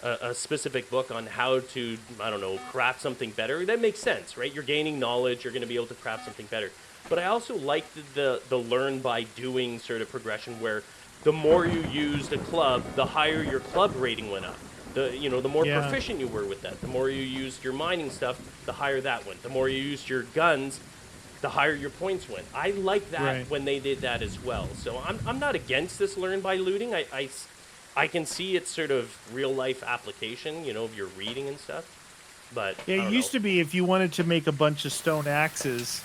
Speaker 1: a specific book on how to, I don't know, craft something better, that makes sense, right? You're gaining knowledge, you're going to be able to craft something better. But I also liked the learn by doing sort of progression where the more you used a club, the higher your club rating went up. The more proficient you were with that. The more you used your mining stuff, the higher that went. The more you used your guns, the higher your points went. I like that when they did that as well. So I'm not against this learn by looting. I can see its sort of real life application, of your reading and stuff. But
Speaker 2: Yeah, it used to be if you wanted to make a bunch of stone axes,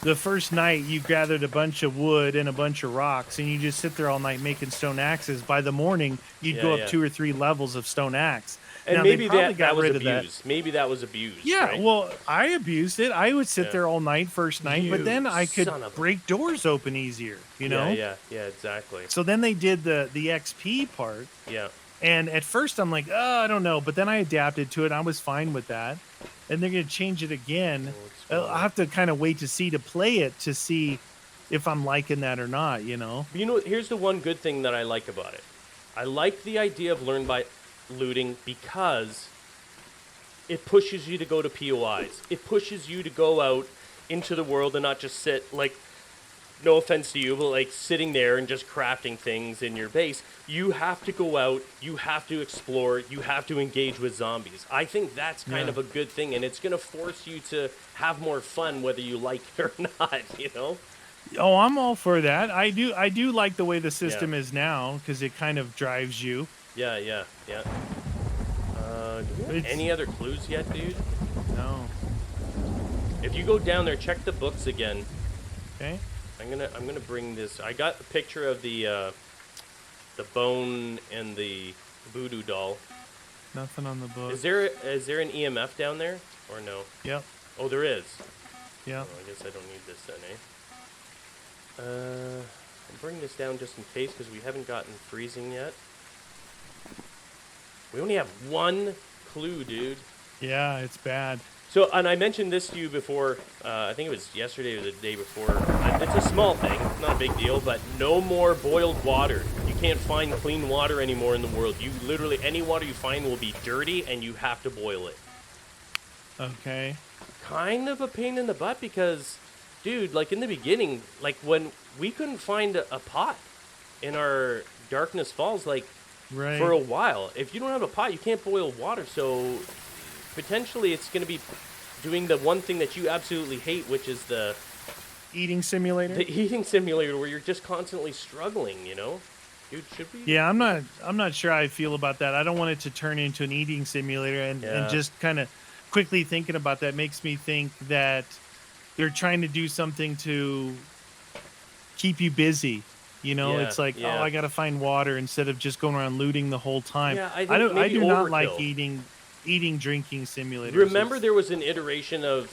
Speaker 2: the first night you gathered a bunch of wood and a bunch of rocks and you just sit there all night making stone axes. By the morning, you'd go up 2 or 3 levels of stone axe.
Speaker 1: And
Speaker 2: Now, they
Speaker 1: maybe
Speaker 2: probably
Speaker 1: that
Speaker 2: got
Speaker 1: was
Speaker 2: rid of that.
Speaker 1: abused. Maybe that was abused.
Speaker 2: Yeah,
Speaker 1: right?
Speaker 2: well, I abused it. I would sit
Speaker 1: Yeah.
Speaker 2: there all night first night, but
Speaker 1: You
Speaker 2: then I could
Speaker 1: son of a-
Speaker 2: break doors open easier, you know?
Speaker 1: Yeah, exactly.
Speaker 2: So then they did the XP part,
Speaker 1: Yeah.
Speaker 2: and at first I'm like, oh, I don't know, but then I adapted to it. I was fine with that, and they're gonna change it again. I'll have to kind of wait to play it to see if I'm liking that or not. You know?
Speaker 1: You know, here's the one good thing that I like about it. I like the idea of learn by looting because it pushes you to go to POIs. It pushes you to go out into the world and not just sit, like, no offense to you, but like sitting there and just crafting things in your base. You have to go out, you have to explore, you have to engage with zombies. I think that's kind of a good thing, and it's going to force you to have more fun whether you like it or not, you know?
Speaker 2: Oh, I'm all for that. I do like the way the system is now because it kind of drives you.
Speaker 1: Yeah. Do we have any other clues yet, dude?
Speaker 2: No.
Speaker 1: If you go down there, check the books again.
Speaker 2: Okay.
Speaker 1: I'm gonna bring this. I got a picture of the bone and the voodoo doll.
Speaker 2: Nothing on the book.
Speaker 1: Is there an EMF down there or no?
Speaker 2: Yep.
Speaker 1: Oh, there is.
Speaker 2: Yeah.
Speaker 1: Oh, I guess I don't need this then, eh? I'll bring this down just in case because we haven't gotten freezing yet. We only have one clue, dude.
Speaker 2: Yeah, it's bad.
Speaker 1: So, and I mentioned this to you before, I think it was yesterday or the day before. It's a small thing, not a big deal, but no more boiled water. You can't find clean water anymore in the world. You literally, any water you find will be dirty and you have to boil it.
Speaker 2: Okay.
Speaker 1: Kind of a pain in the butt because, dude, like in the beginning, like when we couldn't find a pot in our Darkness Falls, like
Speaker 2: Right.
Speaker 1: for a while. If you don't have a pot, you can't boil water, so potentially it's going to be doing the one thing that you absolutely hate, which is the
Speaker 2: Eating simulator?
Speaker 1: eating simulator where you're just constantly struggling, you know? Dude, should we?
Speaker 2: Yeah, I'm not sure how I feel about that. I don't want it to turn into an eating simulator and
Speaker 1: Yeah.
Speaker 2: just kind of quickly thinking about that makes me think that they're trying to do something to keep you busy. You know,
Speaker 1: Yeah,
Speaker 2: it's like,
Speaker 1: yeah.
Speaker 2: oh, I got to find water instead of just going around looting the whole time.
Speaker 1: Yeah, I think
Speaker 2: I
Speaker 1: maybe
Speaker 2: do not
Speaker 1: overkill.
Speaker 2: like eating drinking simulators.
Speaker 1: Remember there was an iteration of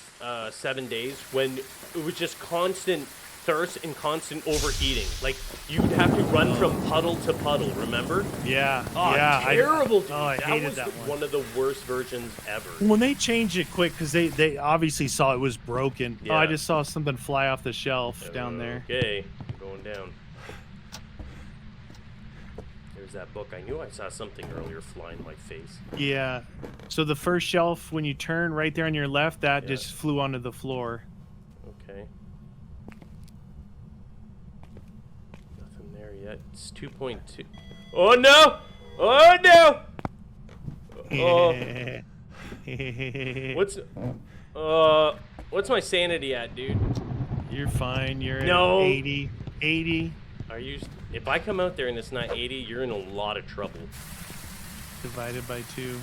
Speaker 1: 7 Days when it was just constant thirst and constant overheating. Like, you'd have to run from puddle to puddle, remember?
Speaker 2: Yeah.
Speaker 1: Oh,
Speaker 2: yeah.
Speaker 1: terrible, dude.
Speaker 2: I
Speaker 1: that
Speaker 2: hated
Speaker 1: was
Speaker 2: that one.
Speaker 1: one of the worst versions ever.
Speaker 2: When they changed it quick, because they obviously saw it was broken.
Speaker 1: Yeah.
Speaker 2: Oh, I just saw something fly off the shelf down there.
Speaker 1: Okay, I'm going down. There's that book. I knew I saw something earlier fly in my face.
Speaker 2: Yeah. So the first shelf, when you turn right there on your left, that
Speaker 1: Yeah.
Speaker 2: just flew onto the floor.
Speaker 1: Okay. Nothing there yet. It's 2.2. Oh no! Oh no! What's my sanity at, dude?
Speaker 2: You're fine. You're
Speaker 1: No.
Speaker 2: at 80. 80
Speaker 1: Are you? If I come out there and it's not 80, you're in a lot of trouble.
Speaker 2: divided by 2.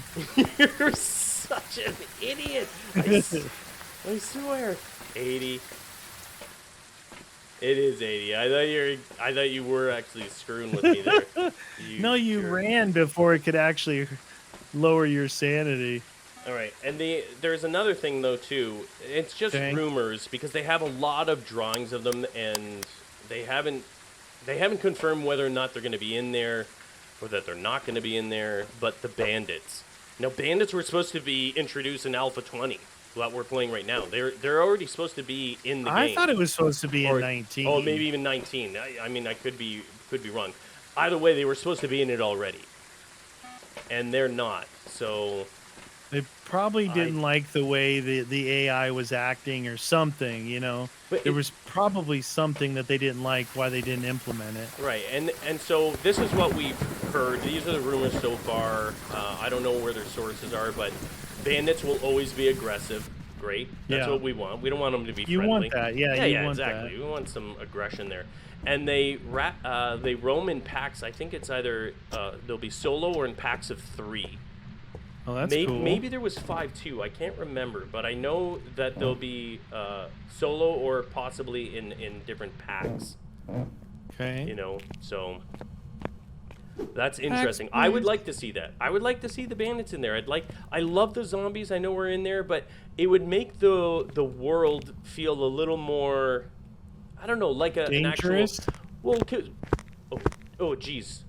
Speaker 1: You're such an idiot. I swear. 80. It is 80. I thought you were actually screwing with me there.
Speaker 2: No, you
Speaker 1: jerk.
Speaker 2: ran before it could actually lower your sanity.
Speaker 1: All right, and there's another thing though too. It's just
Speaker 2: Okay.
Speaker 1: rumors because they have a lot of drawings of them, and they haven't confirmed whether or not they're going to be in there, or that they're not going to be in there. But the bandits. Now, bandits were supposed to be introduced in Alpha 20, what we're playing right now. They're already supposed to be in the game.
Speaker 2: I thought it was supposed to be in 19.
Speaker 1: Oh, maybe even 19. I mean, I could be wrong. Either way, they were supposed to be in it already, and they're not. So
Speaker 2: They probably didn't like the way the AI was acting or something, you know.
Speaker 1: But
Speaker 2: there was probably something that they didn't like why they didn't implement it.
Speaker 1: right, and so this is what we've heard. These are the rumors so far. I don't know where their sources are, but bandits will always be aggressive. Great, that's
Speaker 2: Yeah.
Speaker 1: what we want. We don't want them to be
Speaker 2: You
Speaker 1: friendly.
Speaker 2: want that, yeah, you want
Speaker 1: exactly.
Speaker 2: that.
Speaker 1: We want some aggression there. And they roam in packs. I think it's either they'll be solo or in packs of 3.
Speaker 2: Oh, that's
Speaker 1: maybe,
Speaker 2: cool.
Speaker 1: Maybe there was 5 too. I can't remember, but I know that they'll be solo or possibly in different packs.
Speaker 2: Okay.
Speaker 1: You know, so That's interesting. I would like to see that. I would like to see the bandits in there. I love the zombies. I know we're in there, but it would make the world feel a little more, I don't know, like an actual.
Speaker 2: Dangerous?
Speaker 1: Well, oh, geez.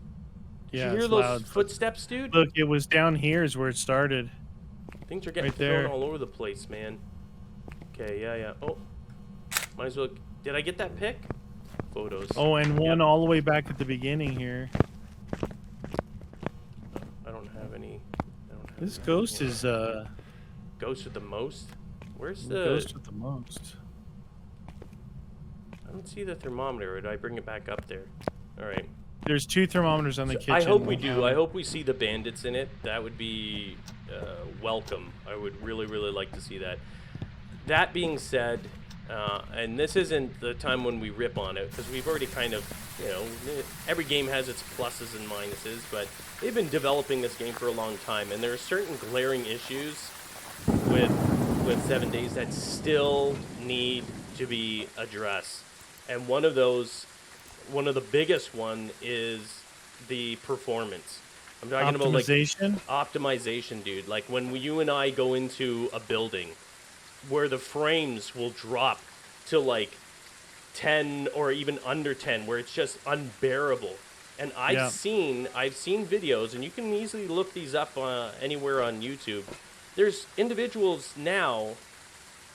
Speaker 1: Did
Speaker 2: Yeah,
Speaker 1: you hear
Speaker 2: it's
Speaker 1: those
Speaker 2: loud.
Speaker 1: footsteps, dude?
Speaker 2: Look, it was down here is where it started.
Speaker 1: Things are getting
Speaker 2: right there.
Speaker 1: thrown all over the place, man. Okay, yeah. Oh, might as well. Did I get that pick? Photos.
Speaker 2: Oh, and one
Speaker 1: Yep.
Speaker 2: all the way back at the beginning here.
Speaker 1: I don't have any.
Speaker 2: This ghost is
Speaker 1: Ghost with the most. Where's
Speaker 2: the
Speaker 1: the
Speaker 2: ghost with the most.
Speaker 1: I don't see the thermometer. Or do I bring it back up there? All right.
Speaker 2: There's 2 thermometers on the kitchen.
Speaker 1: I hope we do. I hope we see the bandits in it. That would be welcome. I would really, really like to see that. That being said, and this isn't the time when we rip on it, because we've already kind of, every game has its pluses and minuses, but they've been developing this game for a long time, and there are certain glaring issues with 7 Days that still need to be addressed. And one of the biggest one is the performance. I'm talking about like optimization, dude. Like when you and I go into a building where the frames will drop to like 10 or even under 10, where it's just unbearable. And I've seen videos, and you can easily look these up anywhere on YouTube. There's individuals now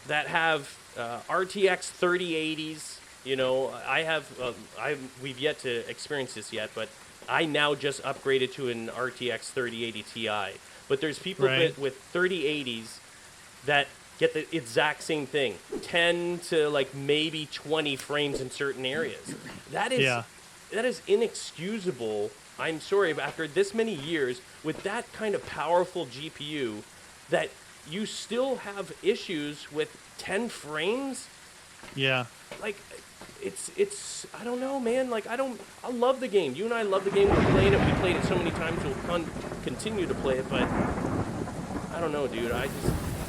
Speaker 1: that have RTX 3080s. We've yet to experience this yet, but I now just upgraded to an RTX 3080 Ti. But there's people with 3080s that get the exact same thing, 10 to like maybe 20 frames in certain areas. That is inexcusable. I'm sorry, but after this many years with that kind of powerful GPU, that you still have issues with 10 frames.
Speaker 2: Yeah.
Speaker 1: Like, it's I don't know, man. Like, I love the game. You and I love the game. We're playing it. We played it so many times. We'll continue to play it, but I don't know, dude.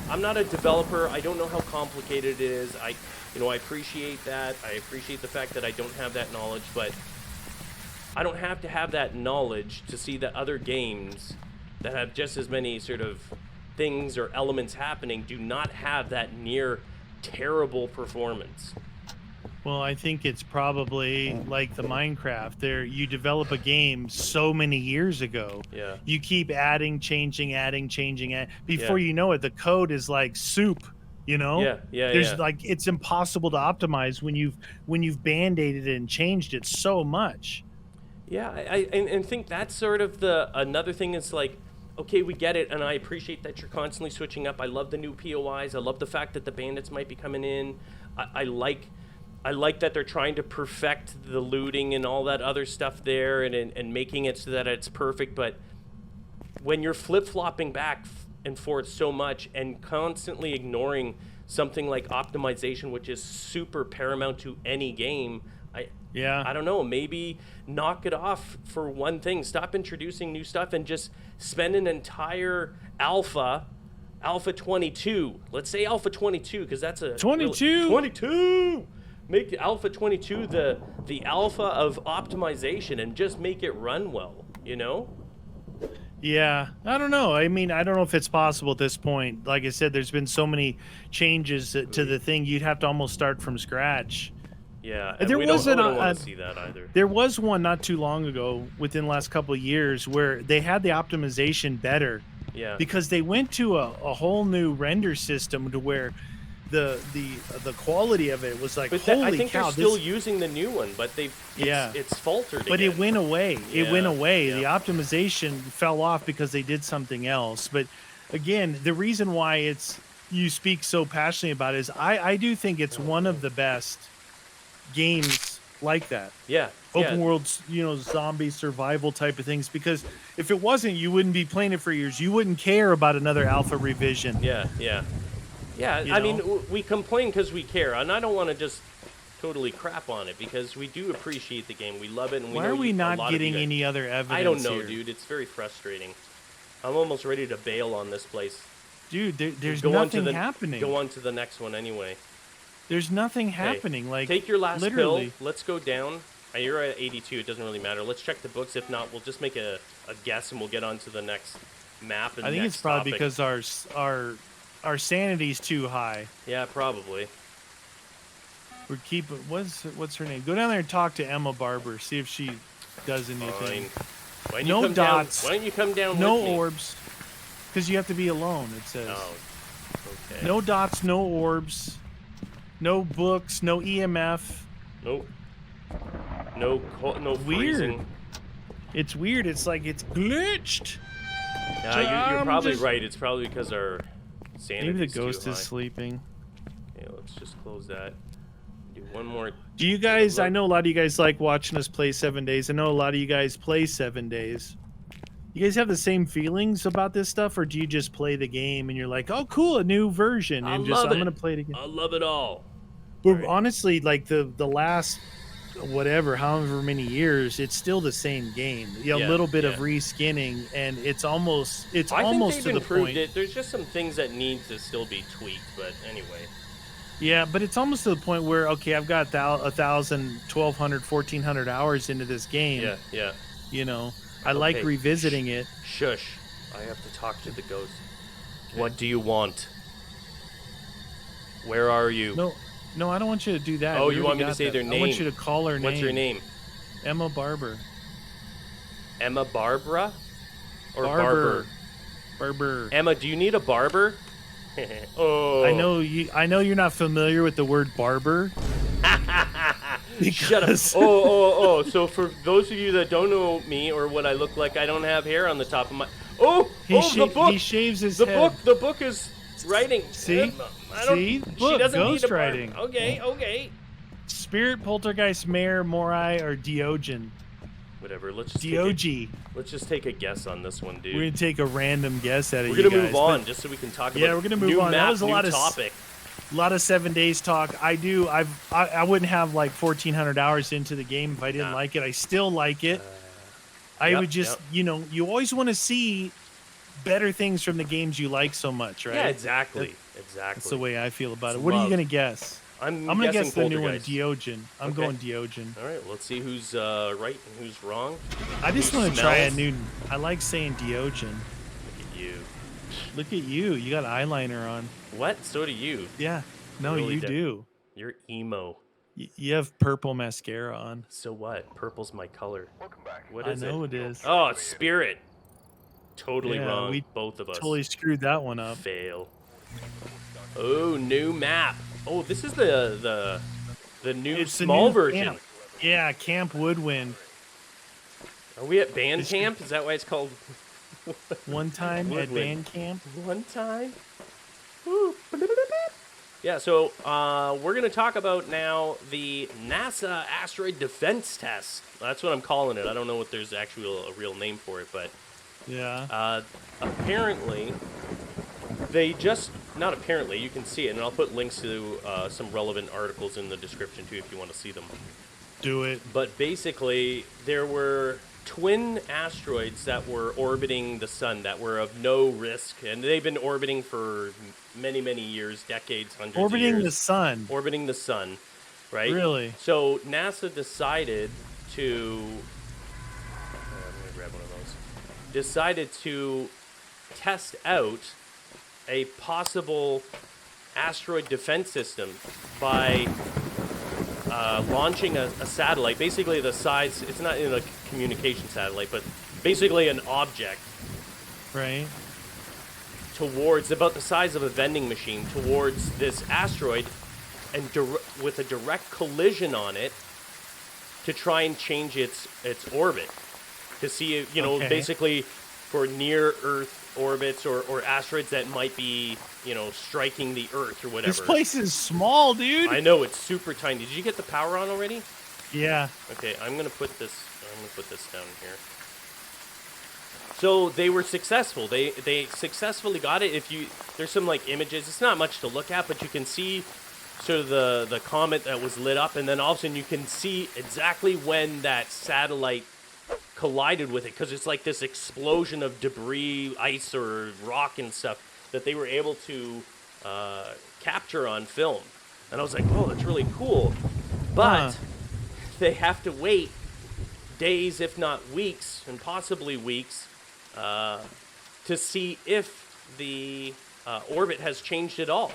Speaker 1: I'm not a developer. I don't know how complicated it is. I appreciate that. I appreciate the fact that I don't have that knowledge, but I don't have to have that knowledge to see that other games that have just as many sort of things or elements happening do not have that near terrible performance.
Speaker 2: Well, I think it's probably like the Minecraft. You develop a game so many years ago.
Speaker 1: Yeah.
Speaker 2: You keep adding, changing. Before you know it, the code is like soup.
Speaker 1: Yeah.
Speaker 2: There's like, it's impossible to optimize when you've band-aided it and changed it so much.
Speaker 1: Yeah, I think that's sort of another thing is like, okay, we get it, and I appreciate that you're constantly switching up. I love the new POIs. I love the fact that the bandits might be coming in. I like that they're trying to perfect the looting and all that other stuff there and making it so that it's perfect. But when you're flip-flopping back and forth so much and constantly ignoring something like optimization, which is super paramount to any game, I don't know, maybe knock it off for one thing. Stop introducing new stuff and just spend an entire Alpha 22. Let's say Alpha 22, because that's a 22. Make Alpha 22 the alpha of optimization and just make it run well,
Speaker 2: Yeah, I don't know. I mean, I don't know if it's possible at this point. Like I said, there's been so many changes to the thing. You'd have to almost start from scratch.
Speaker 1: Yeah,
Speaker 2: and we don't
Speaker 1: want to see that either.
Speaker 2: There was one not too long ago, within the last couple of years, where they had the optimization better.
Speaker 1: Yeah.
Speaker 2: Because they went to a whole new render system to where the quality of it was like, holy
Speaker 1: I think
Speaker 2: cow,
Speaker 1: they're still using the new one, but it's faltered.
Speaker 2: But
Speaker 1: again.
Speaker 2: it went away. It went away.
Speaker 1: Yeah.
Speaker 2: The optimization fell off because they did something else. But again, the reason why you speak so passionately about it is I do think it's one of the best games like that.
Speaker 1: Yeah.
Speaker 2: Open world, zombie survival type of things. Because if it wasn't, you wouldn't be playing it for years. You wouldn't care about another alpha revision.
Speaker 1: Yeah. I mean, we complain because we care, and I don't want to just totally crap on it because we do appreciate the game. We love it, and
Speaker 2: why are we not getting any other evidence?
Speaker 1: I don't know,
Speaker 2: here?
Speaker 1: dude. It's very frustrating. I'm almost ready to bail on this place.
Speaker 2: Dude, there's nothing happening.
Speaker 1: Go on to the next one anyway.
Speaker 2: There's nothing happening. Like,
Speaker 1: take your last
Speaker 2: literally.
Speaker 1: pill. Let's go down. You're at 82. It doesn't really matter. Let's check the books. If not, we'll just make a guess and we'll get on to the next map and
Speaker 2: I think
Speaker 1: next
Speaker 2: it's probably
Speaker 1: topic.
Speaker 2: because our sanity's too high.
Speaker 1: Yeah, probably.
Speaker 2: We're keeping what's her name? Go down there and talk to Emma Barber. See if she does anything.
Speaker 1: Fine. Why don't
Speaker 2: No
Speaker 1: you come
Speaker 2: dots.
Speaker 1: Down? Why don't you come down
Speaker 2: No
Speaker 1: with me?
Speaker 2: orbs. Because you have to be alone. It says.
Speaker 1: Oh, okay.
Speaker 2: No dots. No orbs. No books. No EMF.
Speaker 1: Nope. No
Speaker 2: Weird.
Speaker 1: freezing.
Speaker 2: It's weird. It's like it's glitched.
Speaker 1: You're probably right. It's probably because our sanity.
Speaker 2: Maybe the ghost
Speaker 1: too
Speaker 2: is
Speaker 1: high.
Speaker 2: sleeping.
Speaker 1: Okay, let's just close that. Do one more.
Speaker 2: Do you guys? I know a lot of you guys like watching us play 7 days. I know a lot of you guys play 7 days. You guys have the same feelings about this stuff, or do you just play the game and you're like, "Oh, cool, a new version," and I'm gonna play it again?
Speaker 1: I love it all.
Speaker 2: But honestly, like the last whatever, however many years, it's still the same game. A little bit of reskinning, and it's almost
Speaker 1: I think
Speaker 2: to
Speaker 1: they've
Speaker 2: the
Speaker 1: improved
Speaker 2: point.
Speaker 1: it. There's just some things that need to still be tweaked, but anyway.
Speaker 2: Yeah, but it's almost to the point where okay, I've got 1,000, 1,200, 1,400 hours into this game.
Speaker 1: Yeah.
Speaker 2: You know, I like revisiting it.
Speaker 1: Shush. I have to talk to the ghost. Okay. What do you want? Where are you?
Speaker 2: No, I don't want you to do that.
Speaker 1: Oh, you want me to say their name?
Speaker 2: I want you to call her name.
Speaker 1: What's your name?
Speaker 2: Emma Barber.
Speaker 1: Emma Barbara? Or
Speaker 2: Barber.
Speaker 1: Barber?
Speaker 2: Barber.
Speaker 1: Emma, do you need a barber? Oh.
Speaker 2: I know you're not familiar with the word barber.
Speaker 1: Shut up. Oh. So for those of you that don't know me or what I look like, I don't have hair on the top of my... the book!
Speaker 2: He shaves his head.
Speaker 1: The book is writing.
Speaker 2: See?
Speaker 1: She doesn't need a
Speaker 2: writing.
Speaker 1: Okay.
Speaker 2: Spirit, Poltergeist, Mare, Morai, or Diogen?
Speaker 1: Whatever. Let's just let's just take a guess on this one, dude.
Speaker 2: We're gonna take a random guess at it.
Speaker 1: We're gonna move on just so we can talk about.
Speaker 2: Yeah, we're gonna move
Speaker 1: new
Speaker 2: on.
Speaker 1: Map,
Speaker 2: that was a lot of
Speaker 1: topic.
Speaker 2: A lot of 7 days talk. I wouldn't have like 1,400 hours into the game if I didn't like it. I still like it. I would just, you always want to see better things from the games you like so much, right?
Speaker 1: Yeah, exactly.
Speaker 2: That's the way I feel about it. What are you gonna guess?
Speaker 1: I'm
Speaker 2: gonna guess the new one,
Speaker 1: Poltergeist.
Speaker 2: Diogen. I'm going Diogen.
Speaker 1: All right, let's see who's right and who's wrong.
Speaker 2: I just want to try a new. I like saying Diogen.
Speaker 1: Look at you.
Speaker 2: Look at you. You got eyeliner on.
Speaker 1: What? So do you.
Speaker 2: Yeah. No,
Speaker 1: really
Speaker 2: you do.
Speaker 1: You're emo.
Speaker 2: You have purple mascara on.
Speaker 1: So what? Purple's my color.
Speaker 3: Welcome back.
Speaker 1: What is it?
Speaker 2: I know it is.
Speaker 1: Oh, it's Spirit. Totally
Speaker 2: Yeah,
Speaker 1: wrong.
Speaker 2: we
Speaker 1: both of us.
Speaker 2: Totally screwed that one up.
Speaker 1: Fail. Oh, new map. Oh, this is the new
Speaker 2: It's the
Speaker 1: small
Speaker 2: new
Speaker 1: version.
Speaker 2: camp. Yeah, Camp Woodwind.
Speaker 1: Are we at band camp? Is that why it's called?
Speaker 2: One time at
Speaker 1: Woodwind.
Speaker 2: band camp.
Speaker 1: One time. Woo. Yeah, so we're going to talk about now the NASA Asteroid Defense Test. That's what I'm calling it. I don't know if there's actually a real name for it, but
Speaker 2: Yeah.
Speaker 1: apparently they just, not apparently, you can see it, and I'll put links to some relevant articles in the description too if you want to see them.
Speaker 2: Do it.
Speaker 1: But basically, there were twin asteroids that were orbiting the sun that were of no risk, and they've been orbiting for many, many years, decades, hundreds of years.
Speaker 2: Orbiting the sun.
Speaker 1: Orbiting the sun, right?
Speaker 2: Really?
Speaker 1: So NASA decided to... I'm going to grab one of those. Decided to test out a possible asteroid defense system by launching a satellite, basically the size, it's not in a communication satellite, but basically an object
Speaker 2: Right.
Speaker 1: towards, about the size of a vending machine, towards this asteroid, and with a direct collision on it to try and change its orbit. To see,
Speaker 2: Okay.
Speaker 1: basically for near Earth orbits or asteroids that might be, striking the Earth or whatever.
Speaker 2: This place is small, dude.
Speaker 1: I know, it's super tiny. Did you get the power on already?
Speaker 2: Yeah.
Speaker 1: Okay, I'm gonna put this down here. So they were successful. They successfully got it. There's some like images. It's not much to look at, but you can see sort of the comet that was lit up, and then all of a sudden you can see exactly when that satellite collided with it, because it's like this explosion of debris, ice or rock and stuff that they were able to capture on film. And I was like, oh, that's really cool. But they have to wait days, if not weeks, and possibly weeks, to see if the orbit has changed at all.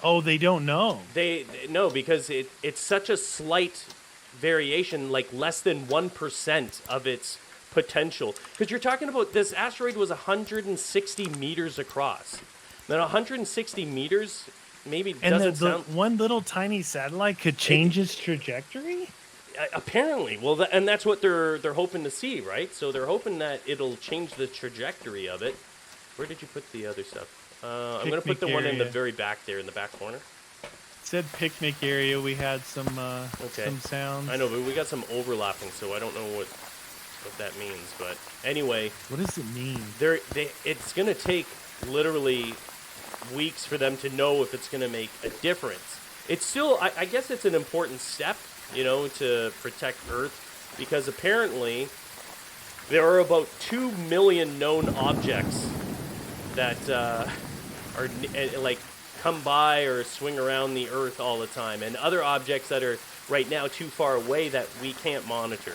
Speaker 2: Oh, they don't know.
Speaker 1: They no, because it's such a slight variation, like less than 1% of its potential. Because you're talking about this asteroid was 160 meters across. Now 160 meters maybe
Speaker 2: And
Speaker 1: doesn't
Speaker 2: the
Speaker 1: sound
Speaker 2: one little tiny satellite could change its trajectory?
Speaker 1: apparently. Well, and that's what they're hoping to see, right? So they're hoping that it'll change the trajectory of it. Where did you put the other stuff? I'm going to put the one in the very back there, in the back corner.
Speaker 2: It said picnic area. We had some sounds.
Speaker 1: I know, but we got some overlapping, so I don't know what that means. But anyway,
Speaker 2: what does it mean?
Speaker 1: It's going to take literally weeks for them to know if it's going to make a difference. It's still, I guess it's an important step, to protect Earth, because apparently there are about 2 million known objects that are like come by or swing around the Earth all the time, and other objects that are right now too far away that we can't monitor.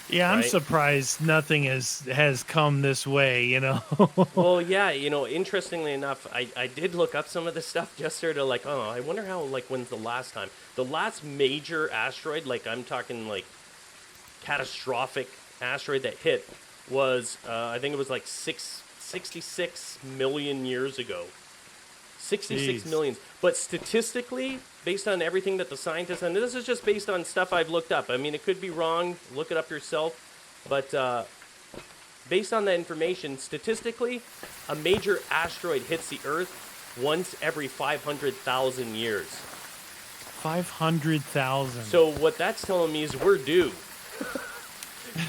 Speaker 2: Yeah, I'm surprised nothing has come this way,
Speaker 1: Well, yeah, interestingly enough, I did look up some of this stuff just sort of like, oh, I wonder how, like, when's the last time? The last major asteroid, like, I'm talking, like, catastrophic asteroid that hit was, I think it was, like, 66 million years ago. 66 million. But statistically, based on everything that the scientists, and this is just based on stuff I've looked up. I mean, it could be wrong. Look it up yourself. But based on that information, statistically, a major asteroid hits the Earth once every 500,000 years.
Speaker 2: 500,000.
Speaker 1: So what that's telling me is we're due.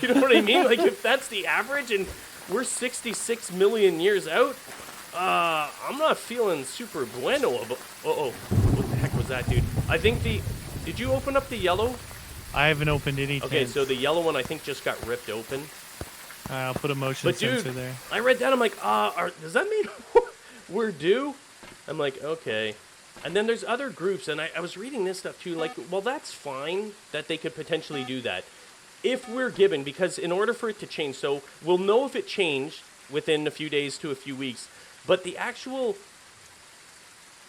Speaker 1: You know what I mean? Like, if that's the average and we're 66 million years out, I'm not feeling super bueno about... Uh-oh. What the heck was that, dude? I think Did you open up the yellow?
Speaker 2: I haven't opened any
Speaker 1: Okay,
Speaker 2: tents.
Speaker 1: so the yellow one I think just got ripped open.
Speaker 2: I'll put a motion sensor there.
Speaker 1: I read that, I'm like, does that mean we're due? I'm like, okay. And then there's other groups, and I was reading this stuff too, like, well, that's fine that they could potentially do that. If we're given, because in order for it to change, so we'll know if it changed within a few days to a few weeks, but the actual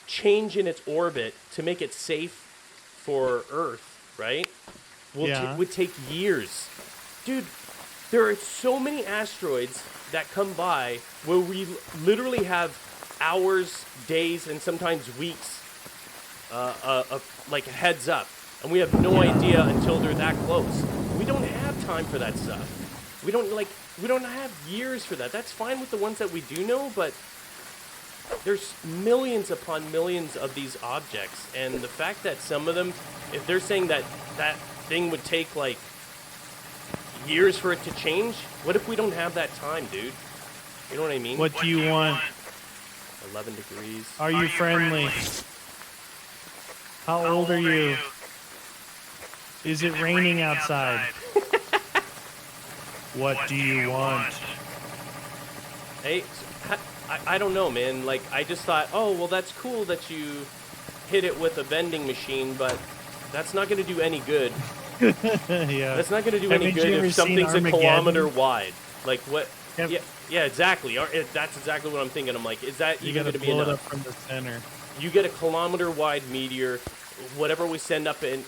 Speaker 1: change in its orbit to make it safe for Earth, right, would take years. Dude, there are so many asteroids that come by where we literally have hours, days, and sometimes weeks like a heads up. And we have no idea until they're that close. We don't have time for that stuff. We don't have years for that. That's fine with the ones that we do know, but there's millions upon millions of these objects, and the fact that some of them, if they're saying that thing would take like years for it to change, what if we don't have that time, dude? You know what I mean?
Speaker 2: What do you want?
Speaker 1: 11 degrees.
Speaker 2: Are you friendly? How old are you? Is it raining outside? What do you want?
Speaker 1: Hey, I don't know, man. Like, I just thought, oh, well, that's cool that you hit it with a vending machine, but that's not going to do any good.
Speaker 2: Yeah.
Speaker 1: That's not going to do any good if something's a kilometer wide. Like, what? Yeah, exactly. That's exactly what I'm thinking. I'm like, is that even going to be enough?
Speaker 2: You got to blow it up from the center.
Speaker 1: You get a kilometer-wide meteor, whatever we send up, and,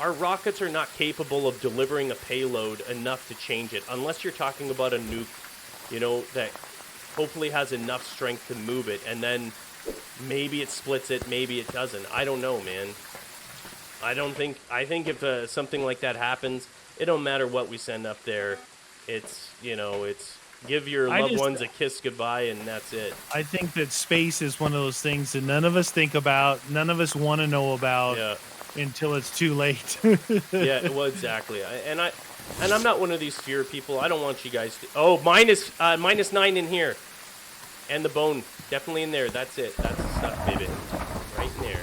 Speaker 1: our rockets are not capable of delivering a payload enough to change it, unless you're talking about a nuke, that hopefully has enough strength to move it, and then maybe it splits it, maybe it doesn't. I don't know, man. I think if something like that happens, it don't matter what we send up there. It's give your loved ones a kiss goodbye, and that's it. I
Speaker 2: think that space is one of those things that none of us think about, none of us want to know about until it's too late.
Speaker 1: Yeah, well, exactly. And I'm not one of these fear people. I don't want you guys to... Oh, -9 in here. And the bone. Definitely in there. That's it. That's the stuff, baby. Right in there.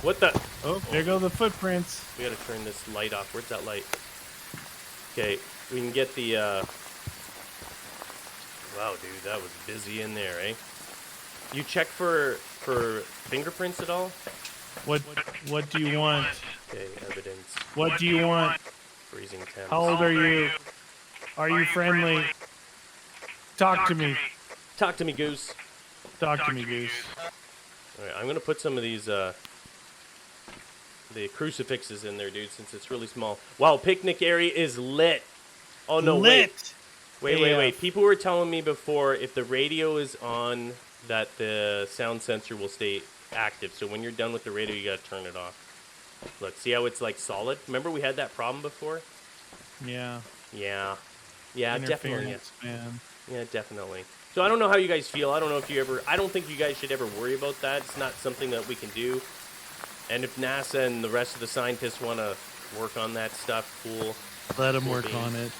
Speaker 1: What the...
Speaker 2: Oh, there go the footprints.
Speaker 1: We gotta turn this light off. Where's that light? Okay, we can get the... Wow, dude, that was busy in there, eh? You check for for fingerprints at all?
Speaker 2: What do you want?
Speaker 1: Okay, evidence.
Speaker 2: What do you want?
Speaker 1: Freezing temps.
Speaker 2: How old are you? Are you friendly? Talk to me.
Speaker 1: Talk to me, Goose.
Speaker 2: Talk to me, Goose.
Speaker 1: All right, I'm gonna put some of these the crucifixes in there, dude, since it's really small. Wow, picnic area is lit. Oh no,
Speaker 2: Lit.
Speaker 1: wait. People were telling me before if the radio is on, that the sound sensor will stay active. So when you're done with the radio, you gotta turn it off. Look, see how it's like solid? Remember we had that problem before?
Speaker 2: Yeah.
Speaker 1: Yeah, definitely.
Speaker 2: Interference, man.
Speaker 1: Yeah, definitely. So I don't know how you guys feel. I don't know if you ever. I don't think you guys should ever worry about that. It's not something that we can do. And if NASA and the rest of the scientists want to work on that stuff, cool.
Speaker 2: Let them
Speaker 1: Cool
Speaker 2: work
Speaker 1: beans.
Speaker 2: on it.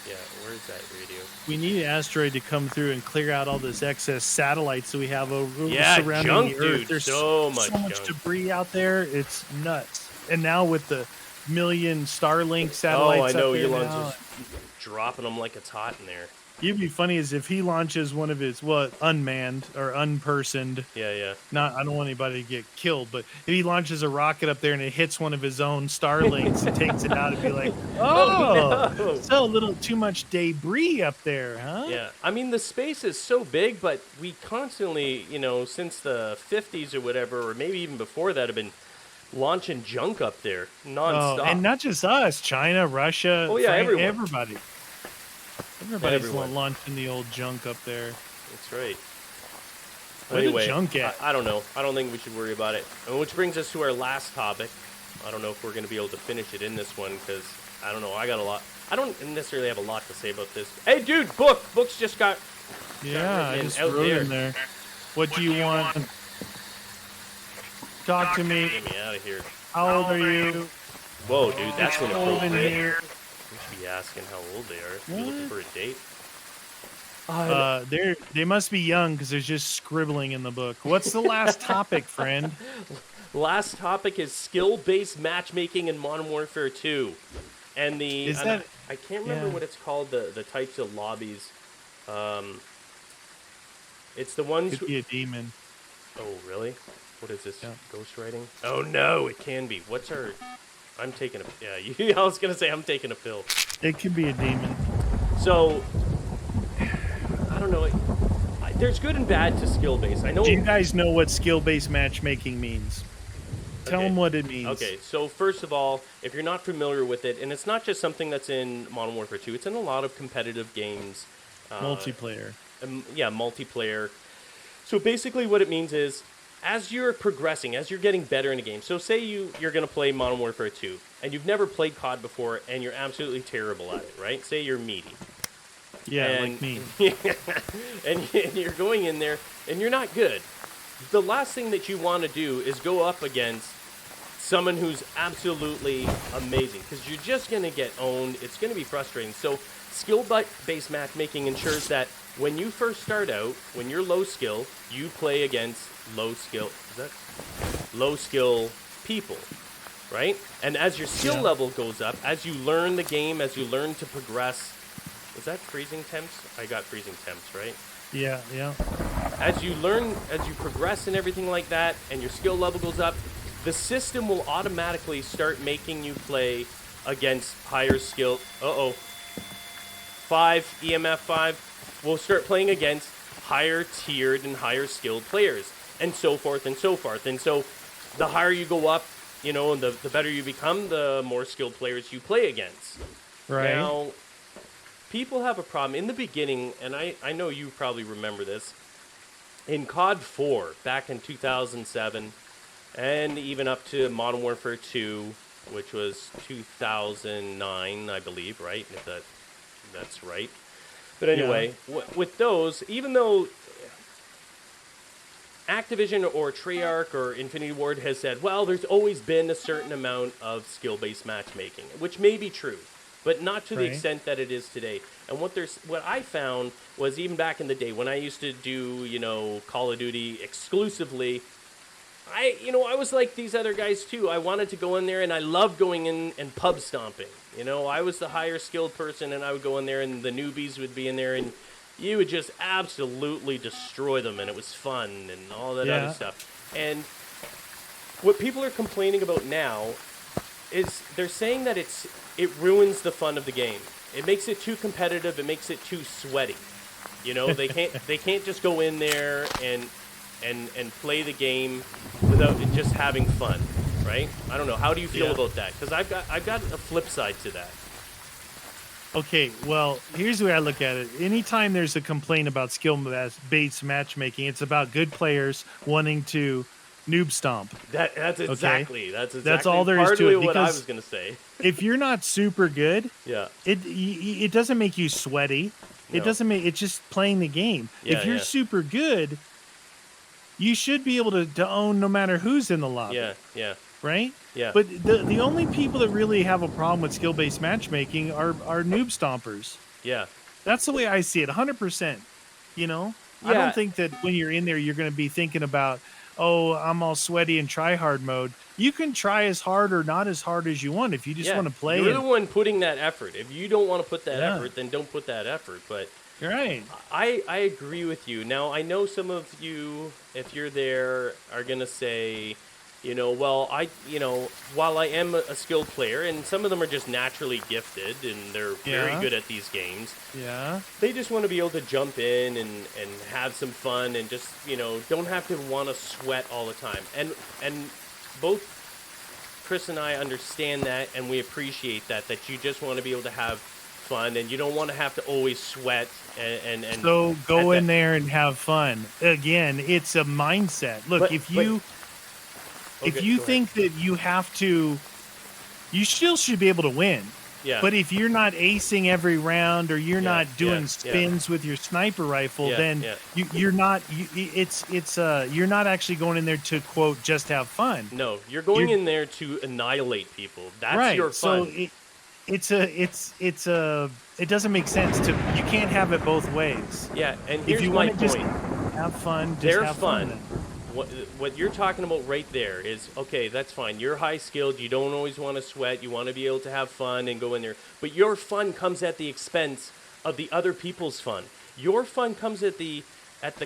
Speaker 1: Yeah, where's that radio?
Speaker 2: We need Asteroid to come through and clear out all this excess satellites that we have over
Speaker 1: Yeah,
Speaker 2: surrounding
Speaker 1: junk,
Speaker 2: the Earth.
Speaker 1: dude.
Speaker 2: There's
Speaker 1: So much junk.
Speaker 2: debris out there. It's nuts. And now with the million Starlink satellites
Speaker 1: I know
Speaker 2: up there
Speaker 1: Elon's
Speaker 2: now,
Speaker 1: just dropping them like it's hot in there.
Speaker 2: it'd be funny as if he launches one of his unmanned or unpersoned.
Speaker 1: Yeah.
Speaker 2: Not, I don't want anybody to get killed, but if he launches a rocket up there and it hits one of his own Starlinks and takes it out, it'd be like, oh,
Speaker 1: no.
Speaker 2: so a little too much debris up there, huh?
Speaker 1: Yeah, I mean, the space is so big, but we constantly, since the 50s or whatever, or maybe even before that, have been launching junk up there nonstop.
Speaker 2: Oh, and not just us, China, Russia,
Speaker 1: Oh, yeah, everyone.
Speaker 2: everybody. Everybody's
Speaker 1: Everyone.
Speaker 2: launching the old junk up there.
Speaker 1: That's right.
Speaker 2: Where the
Speaker 1: Anyway,
Speaker 2: junk at?
Speaker 1: I don't know. I don't think we should worry about it. And which brings us to our last topic. I don't know if we're going to be able to finish it in this one because, I don't know, I got a lot. I don't necessarily have a lot to say about this. Hey, dude, Books just got...
Speaker 2: Yeah, I
Speaker 1: written
Speaker 2: just
Speaker 1: out
Speaker 2: wrote
Speaker 1: there.
Speaker 2: in there. What do you want? Talk to me.
Speaker 1: Get me out of here.
Speaker 2: How old are you?
Speaker 1: Whoa, dude, that's
Speaker 2: It's cold in
Speaker 1: inappropriate.
Speaker 2: here.
Speaker 1: We should be asking how old they are. You looking for a date?
Speaker 2: They must be young because there's just scribbling in the book. What's the last topic, friend?
Speaker 1: Last topic is skill-based matchmaking in Modern Warfare 2. And I can't remember what it's called, the types of lobbies. It's the ones...
Speaker 2: Could be a demon.
Speaker 1: Oh, really? What is this?
Speaker 2: Yeah.
Speaker 1: Ghostwriting? Oh, no, it can be. What's our... I'm taking a... Yeah, I was going to say I'm taking a pill.
Speaker 2: It could be a demon.
Speaker 1: So, I don't know. There's good and bad to skill-based. I know...
Speaker 2: Do you guys know what skill-based matchmaking means? Tell them what it means.
Speaker 1: Okay, so first of all, if you're not familiar with it, and it's not just something that's in Modern Warfare 2, it's in a lot of competitive games.
Speaker 2: Multiplayer.
Speaker 1: Multiplayer. So basically what it means is, as you're progressing, as you're getting better in a game, so say you're going to play Modern Warfare 2, and you've never played COD before, and you're absolutely terrible at it, right? Say you're meaty.
Speaker 2: Yeah, like me.
Speaker 1: and you're going in there, and you're not good. The last thing that you want to do is go up against someone who's absolutely amazing, because you're just going to get owned. It's going to be frustrating. So skill-based matchmaking ensures that when you first start out, when you're low skill, you play against low skill people, right? And as your skill level goes up, as you learn the game, as you learn to progress, was that freezing temps? I got freezing temps, right?
Speaker 2: Yeah.
Speaker 1: As you learn, as you progress and everything like that, and your skill level goes up, the system will automatically start making you play against higher skill. 5, EMF 5, will start playing against higher tiered and higher skilled players, and so forth and so forth. And so the higher you go up, and the better you become, the more skilled players you play against.
Speaker 2: Right.
Speaker 1: Now, people have a problem. In the beginning, and I know you probably remember this, in COD 4, back in 2007, and even up to Modern Warfare 2, which was 2009, I believe, right? If that's right. But anyway, with those, even though Activision or Treyarch or Infinity Ward has said, well, there's always been a certain amount of skill-based matchmaking, which may be true, but not to the extent that it is today. And what I found was, even back in the day when I used to do, Call of Duty exclusively, I was like these other guys too. I wanted to go in there, and I loved going in and pub stomping. I was the higher skilled person, and I would go in there, and the newbies would be in there, and you would just absolutely destroy them, and it was fun and all that other
Speaker 2: Yeah.
Speaker 1: stuff. And what people are complaining about now is they're saying that it ruins the fun of the game. It makes it too competitive. It makes it too sweaty. You know, they can't just go in there and play the game without just having fun, right? I don't know. How do you feel about that? Because I've got a flip side to that.
Speaker 2: Okay, well, here's the way I look at it. Anytime there's a complaint about skill-based matchmaking, it's about good players wanting to noob stomp.
Speaker 1: That's exactly
Speaker 2: That's all there is to
Speaker 1: partly
Speaker 2: it,
Speaker 1: what I
Speaker 2: because
Speaker 1: was gonna say.
Speaker 2: if you're not super good,
Speaker 1: Yeah.
Speaker 2: it doesn't make you sweaty. It
Speaker 1: No.
Speaker 2: doesn't make it's just playing the game.
Speaker 1: Yeah,
Speaker 2: if you're
Speaker 1: yeah.
Speaker 2: super good, you should be able to own no matter who's in the lobby.
Speaker 1: Yeah, yeah,
Speaker 2: Right?
Speaker 1: yeah.
Speaker 2: But the only people that really have a problem with skill-based matchmaking are noob stompers.
Speaker 1: Yeah.
Speaker 2: That's the way I see it, 100%. You know? I
Speaker 1: Yeah.
Speaker 2: don't think that when you're in there, you're going to be thinking about, oh, I'm all sweaty in try-hard mode. You can try as hard or not as hard as you want if you just want to play.
Speaker 1: You're the one putting that effort. If you don't want to put that
Speaker 2: Yeah.
Speaker 1: effort, then don't put that effort. But
Speaker 2: Right.
Speaker 1: I agree with you. Now, I know some of you, if you're there, are going to say, you know, well, while I am a skilled player, and some of them are just naturally gifted, and they're very
Speaker 2: Yeah.
Speaker 1: good at these games,
Speaker 2: Yeah.
Speaker 1: they just want to be able to jump in and have some fun and just, you know, don't have to want to sweat all the time. And both Chris and I understand that, and we appreciate that you just want to be able to have fun, and you don't want to have to always sweat and
Speaker 2: So go
Speaker 1: at
Speaker 2: in
Speaker 1: that-
Speaker 2: there and have fun. Again, it's a mindset. Look,
Speaker 1: But-
Speaker 2: if
Speaker 1: but-
Speaker 2: you
Speaker 1: Okay,
Speaker 2: you
Speaker 1: go ahead.
Speaker 2: think that you have to, you still should be able to win.
Speaker 1: Yeah.
Speaker 2: But if you're not acing every round or you're
Speaker 1: Yeah,
Speaker 2: not doing
Speaker 1: yeah,
Speaker 2: spins with your sniper rifle,
Speaker 1: Yeah,
Speaker 2: then
Speaker 1: yeah.
Speaker 2: you're not. You're not actually going in there to quote just have fun.
Speaker 1: No, you're going
Speaker 2: You're-
Speaker 1: in there to annihilate people. That's
Speaker 2: right.
Speaker 1: your
Speaker 2: So
Speaker 1: fun.
Speaker 2: it doesn't make sense to. You can't have it both ways.
Speaker 1: Yeah, and
Speaker 2: If
Speaker 1: here's
Speaker 2: you
Speaker 1: my
Speaker 2: want to just
Speaker 1: point.
Speaker 2: have fun, just
Speaker 1: They're
Speaker 2: have
Speaker 1: fun.
Speaker 2: then.
Speaker 1: What you're talking about right there is, okay, that's fine. You're high skilled. You don't always want to sweat. You want to be able to have fun and go in there. But your fun comes at the expense of the other people's fun. Your fun comes at the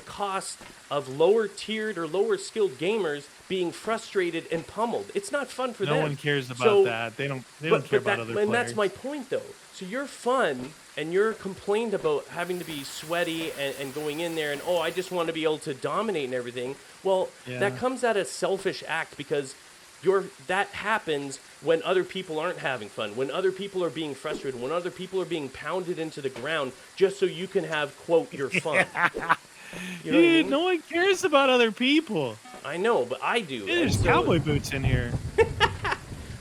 Speaker 1: cost of lower tiered or lower skilled gamers being frustrated and pummeled. It's not fun for them.
Speaker 2: No one cares about
Speaker 1: So-
Speaker 2: that. They don't care about other players.
Speaker 1: And that's my point, though. So you're fun, and you're complained about having to be sweaty and going in there, and oh, I just want to be able to dominate and everything. Well,
Speaker 2: Yeah.
Speaker 1: that comes out of selfish act because that happens when other people aren't having fun, when other people are being frustrated, when other people are being pounded into the ground just so you can have quote your fun. You know what I
Speaker 2: Dude,
Speaker 1: mean?
Speaker 2: no one cares about other people.
Speaker 1: I know, but I do.
Speaker 2: Dude, there's
Speaker 1: And so-
Speaker 2: cowboy boots in here.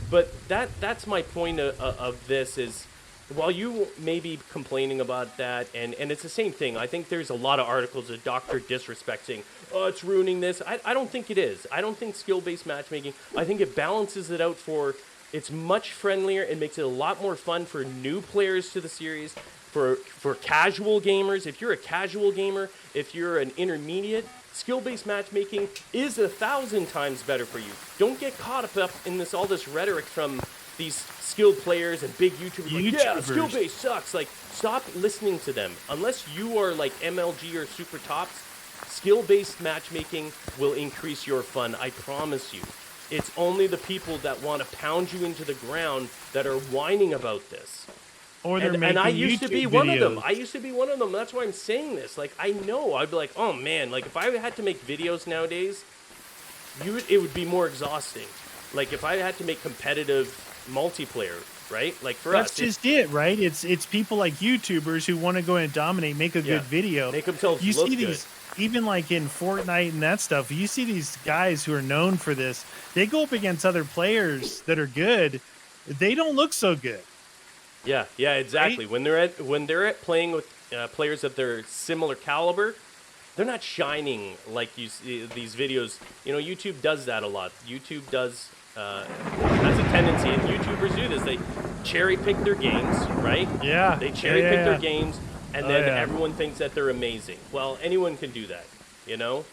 Speaker 1: But that's my point of this is, while you may be complaining about that, and it's the same thing, I think there's a lot of articles of Dr. disrespecting, oh, it's ruining this. I don't think it is. I don't think skill-based matchmaking, I think it balances it out it's much friendlier. It makes it a lot more fun for new players to the series, for casual gamers. If you're a casual gamer, if you're an intermediate, skill-based matchmaking is 1,000 times better for you. Don't get caught up in all this rhetoric from these skilled players and big YouTubers. Like, yeah,
Speaker 2: YouTubers.
Speaker 1: skill-based sucks. Like, stop listening to them. Unless you are like MLG or Super Tops, skill-based matchmaking will increase your fun. I promise you. It's only the people that want to pound you into the ground that are whining about this.
Speaker 2: Or they're
Speaker 1: And
Speaker 2: making
Speaker 1: I used to be
Speaker 2: YouTube
Speaker 1: one of them.
Speaker 2: videos.
Speaker 1: I used to be one of them. That's why I'm saying this. Like, I know. I'd be like, oh man, like if I had to make videos nowadays, it would be more exhausting. Like if I had to make competitive multiplayer, right? Like for
Speaker 2: That's
Speaker 1: us,
Speaker 2: just it, right? It's people like YouTubers who want to go in and dominate, make a
Speaker 1: Yeah.
Speaker 2: good video.
Speaker 1: make themselves
Speaker 2: You
Speaker 1: look
Speaker 2: see
Speaker 1: good.
Speaker 2: these, even like in Fortnite and that stuff, you see these guys who are known for this. They go up against other players that are good. They don't look so good.
Speaker 1: Yeah, exactly. When they're at playing with players of their similar caliber, they're not shining like you see these videos. You know, YouTube does that a lot. YouTube does has a tendency, and YouTubers do this. They cherry pick their games, right?
Speaker 2: Yeah.
Speaker 1: They cherry pick
Speaker 2: Yeah.
Speaker 1: their games, and
Speaker 2: Oh,
Speaker 1: then
Speaker 2: yeah.
Speaker 1: everyone thinks that they're amazing. Well, anyone can do that, you know.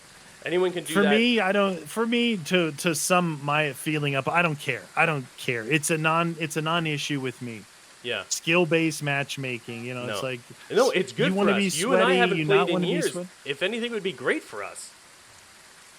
Speaker 1: Anyone can do
Speaker 2: For
Speaker 1: that.
Speaker 2: me, I don't. For me, to sum my feeling up, I don't care. I don't care. It's a non-issue with me.
Speaker 1: Yeah.
Speaker 2: skill-based matchmaking. You know,
Speaker 1: No.
Speaker 2: it's like
Speaker 1: No, it's good
Speaker 2: you
Speaker 1: for
Speaker 2: want to
Speaker 1: us.
Speaker 2: be
Speaker 1: You and I
Speaker 2: sweaty,
Speaker 1: haven't
Speaker 2: you
Speaker 1: played
Speaker 2: not
Speaker 1: in
Speaker 2: want to be
Speaker 1: years.
Speaker 2: sweaty.
Speaker 1: If anything, it would be great for us.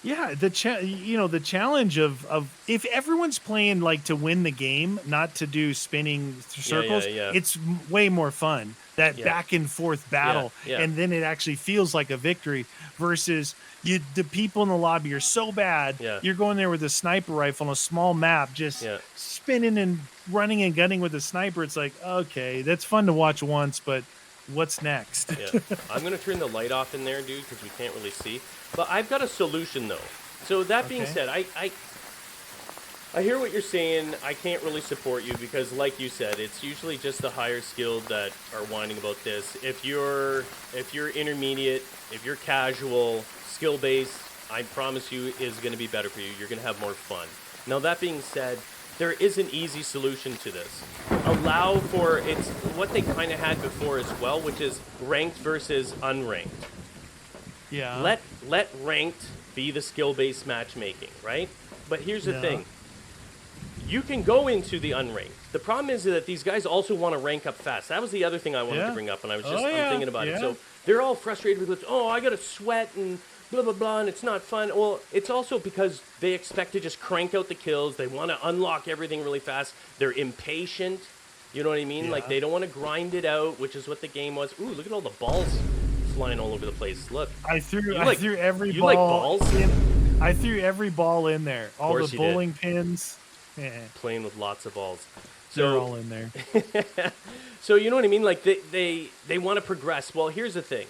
Speaker 2: Yeah, the challenge of if everyone's playing like to win the game, not to do spinning circles,
Speaker 1: Yeah.
Speaker 2: it's way more fun. That
Speaker 1: Yeah.
Speaker 2: back and forth battle,
Speaker 1: Yeah.
Speaker 2: and then it actually feels like a victory. Versus the people in the lobby are so bad.
Speaker 1: Yeah.
Speaker 2: You're going there with a sniper rifle on a small map, just spinning and running and gunning with a sniper. It's like, okay, that's fun to watch once, but what's next?
Speaker 1: Yeah. I'm going to turn the light off in there, dude, because we can't really see. But I've got a solution, though. So that being said, I hear what you're saying. I can't really support you because, like you said, it's usually just the higher skilled that are whining about this. If you're intermediate, if you're casual, skill-based, I promise you is going to be better for you. You're going to have more fun. Now, that being said, there is an easy solution to this. Allow for, it's what they kind of had before as well, which is ranked versus unranked.
Speaker 2: Yeah.
Speaker 1: Let ranked be the skill-based matchmaking, right? But here's the thing. You can go into the unranked. The problem is that these guys also want to rank up fast. That was the other thing I wanted to bring up, and I was just I'm thinking about it. So they're all frustrated with, I got to sweat and blah, blah, blah, and it's not fun. Well, it's also because they expect to just crank out the kills. They want to unlock everything really fast. They're impatient. You know what I mean? Like, they don't want to grind it out, which is what the game was. Ooh, look at all the balls flying all over the place. Look.
Speaker 2: I threw every ball.
Speaker 1: You like balls?
Speaker 2: I threw every ball in there. All the bowling pins. Yeah.
Speaker 1: Playing with lots of balls.
Speaker 2: So, they're all in there.
Speaker 1: So you know what I mean? Like they want to progress. Well, here's the thing.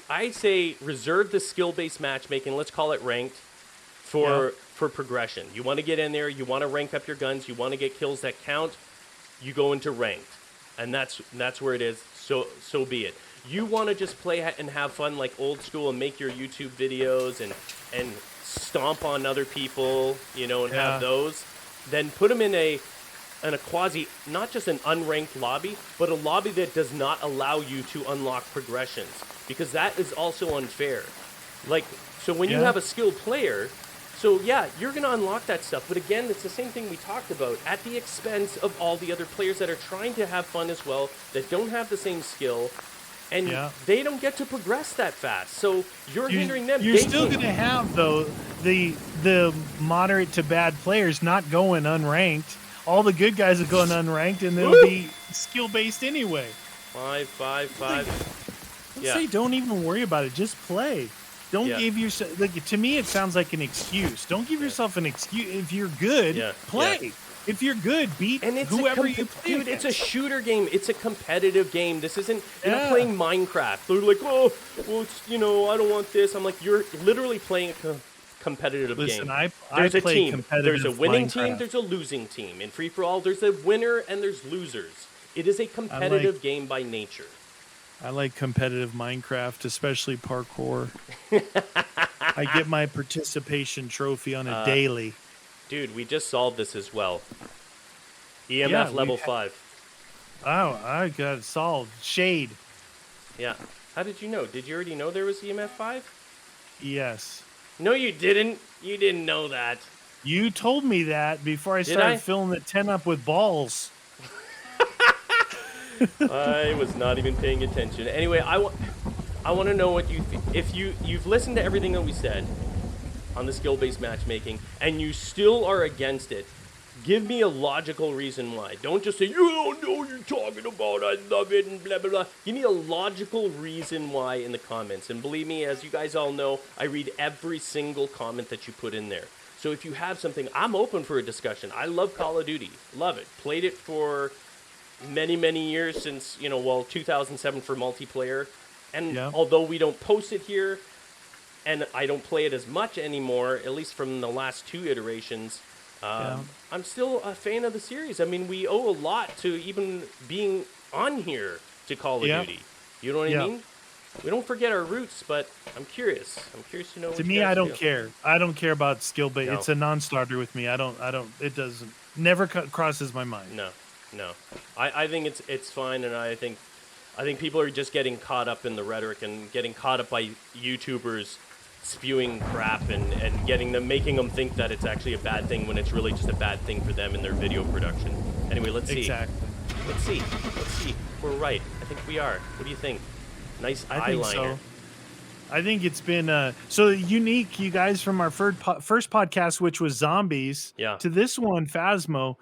Speaker 1: I say reserve the skill-based matchmaking. Let's call it ranked for progression. You want to get in there. You want to rank up your guns. You want to get kills that count. You go into ranked, and that's where it is. So be it. You want to just play and have fun like old school and make your YouTube videos and stomp on other people, you know, and have those. Then put them in a quasi, not just an unranked lobby, but a lobby that does not allow you to unlock progressions, because that is also unfair. Like, so when you have a skilled player, so you're going to unlock that stuff. But again, it's the same thing we talked about, at the expense of all the other players that are trying to have fun as well, that don't have the same skill. And they don't get to progress that fast, so you're hindering them.
Speaker 2: You're still going to have, though, the moderate to bad players not going unranked. All the good guys are going unranked, and they'll be skill-based anyway.
Speaker 1: 5.
Speaker 2: Let's say don't even worry about it. Just play. Don't give yourself... Like, to me, it sounds like an excuse. Don't give yourself an excuse. If you're good, play. If you're good, beat whoever you play.
Speaker 1: Dude, it's a shooter game. It's a competitive game. This isn't... You're not playing Minecraft. They're like, well, it's, I don't want this. I'm like, you're literally playing a competitive game. There's a team. There's a winning team. There's a losing team. In free-for-all, there's a winner and there's losers. It is a competitive game by nature.
Speaker 2: I like competitive Minecraft, especially parkour. I get my participation trophy on a daily.
Speaker 1: Dude, we just solved this as well. EMF level 5.
Speaker 2: Oh, I got it solved. Shade.
Speaker 1: Yeah. How did you know? Did you already know there was EMF 5?
Speaker 2: Yes.
Speaker 1: No, you didn't. You didn't know that.
Speaker 2: You told me that before I started filling the 10 up with balls.
Speaker 1: I was not even paying attention. Anyway, I want to know what you think. If you've listened to everything that we said on the skill-based matchmaking, and you still are against it, give me a logical reason why. Don't just say, you don't know what you're talking about, I love it, and blah, blah, blah. Give me a logical reason why in the comments. And believe me, as you guys all know, I read every single comment that you put in there. So if you have something, I'm open for a discussion. I love Call of Duty. Love it. Played it for many, many years since, 2007 for multiplayer. And although we don't post it here, and I don't play it as much anymore, at least from the last 2 iterations, I'm still a fan of the series. I mean, we owe a lot to even being on here to Call of Duty. You know what I mean? We don't forget our roots, but I'm curious. I'm curious to know.
Speaker 2: To me, I don't care. I don't care about skill base. No. It's a non-starter with me. I don't. It doesn't. Never crosses my mind.
Speaker 1: No. I think it's fine, and I think people are just getting caught up in the rhetoric and getting caught up by YouTubers spewing crap and making them think that it's actually a bad thing when it's really just a bad thing for them in their video production. Anyway, let's see.
Speaker 2: Exactly.
Speaker 1: Let's see. Let's see if we're right. I think we are. What do you think? Nice
Speaker 2: I think
Speaker 1: eyeliner.
Speaker 2: so. I think it's been so unique, you guys, from our first podcast, which was zombies,
Speaker 1: Yeah.
Speaker 2: to this one, Phasmo.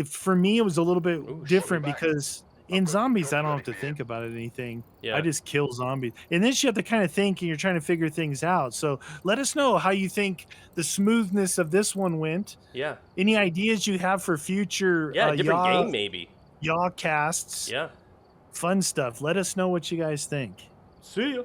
Speaker 2: For me, it was a little bit
Speaker 1: Ooh,
Speaker 2: different
Speaker 3: shit.
Speaker 2: because in zombies, I don't have to think about anything.
Speaker 1: Yeah.
Speaker 2: I just kill zombies. And this, you have to kind of think and you're trying to figure things out. So let us know how you think the smoothness of this one went.
Speaker 1: Yeah.
Speaker 2: Any ideas you have for future
Speaker 1: Yeah, different
Speaker 2: YAW
Speaker 1: game maybe.
Speaker 2: Yaw casts?
Speaker 1: Yeah.
Speaker 2: Fun stuff. Let us know what you guys think.
Speaker 1: See ya.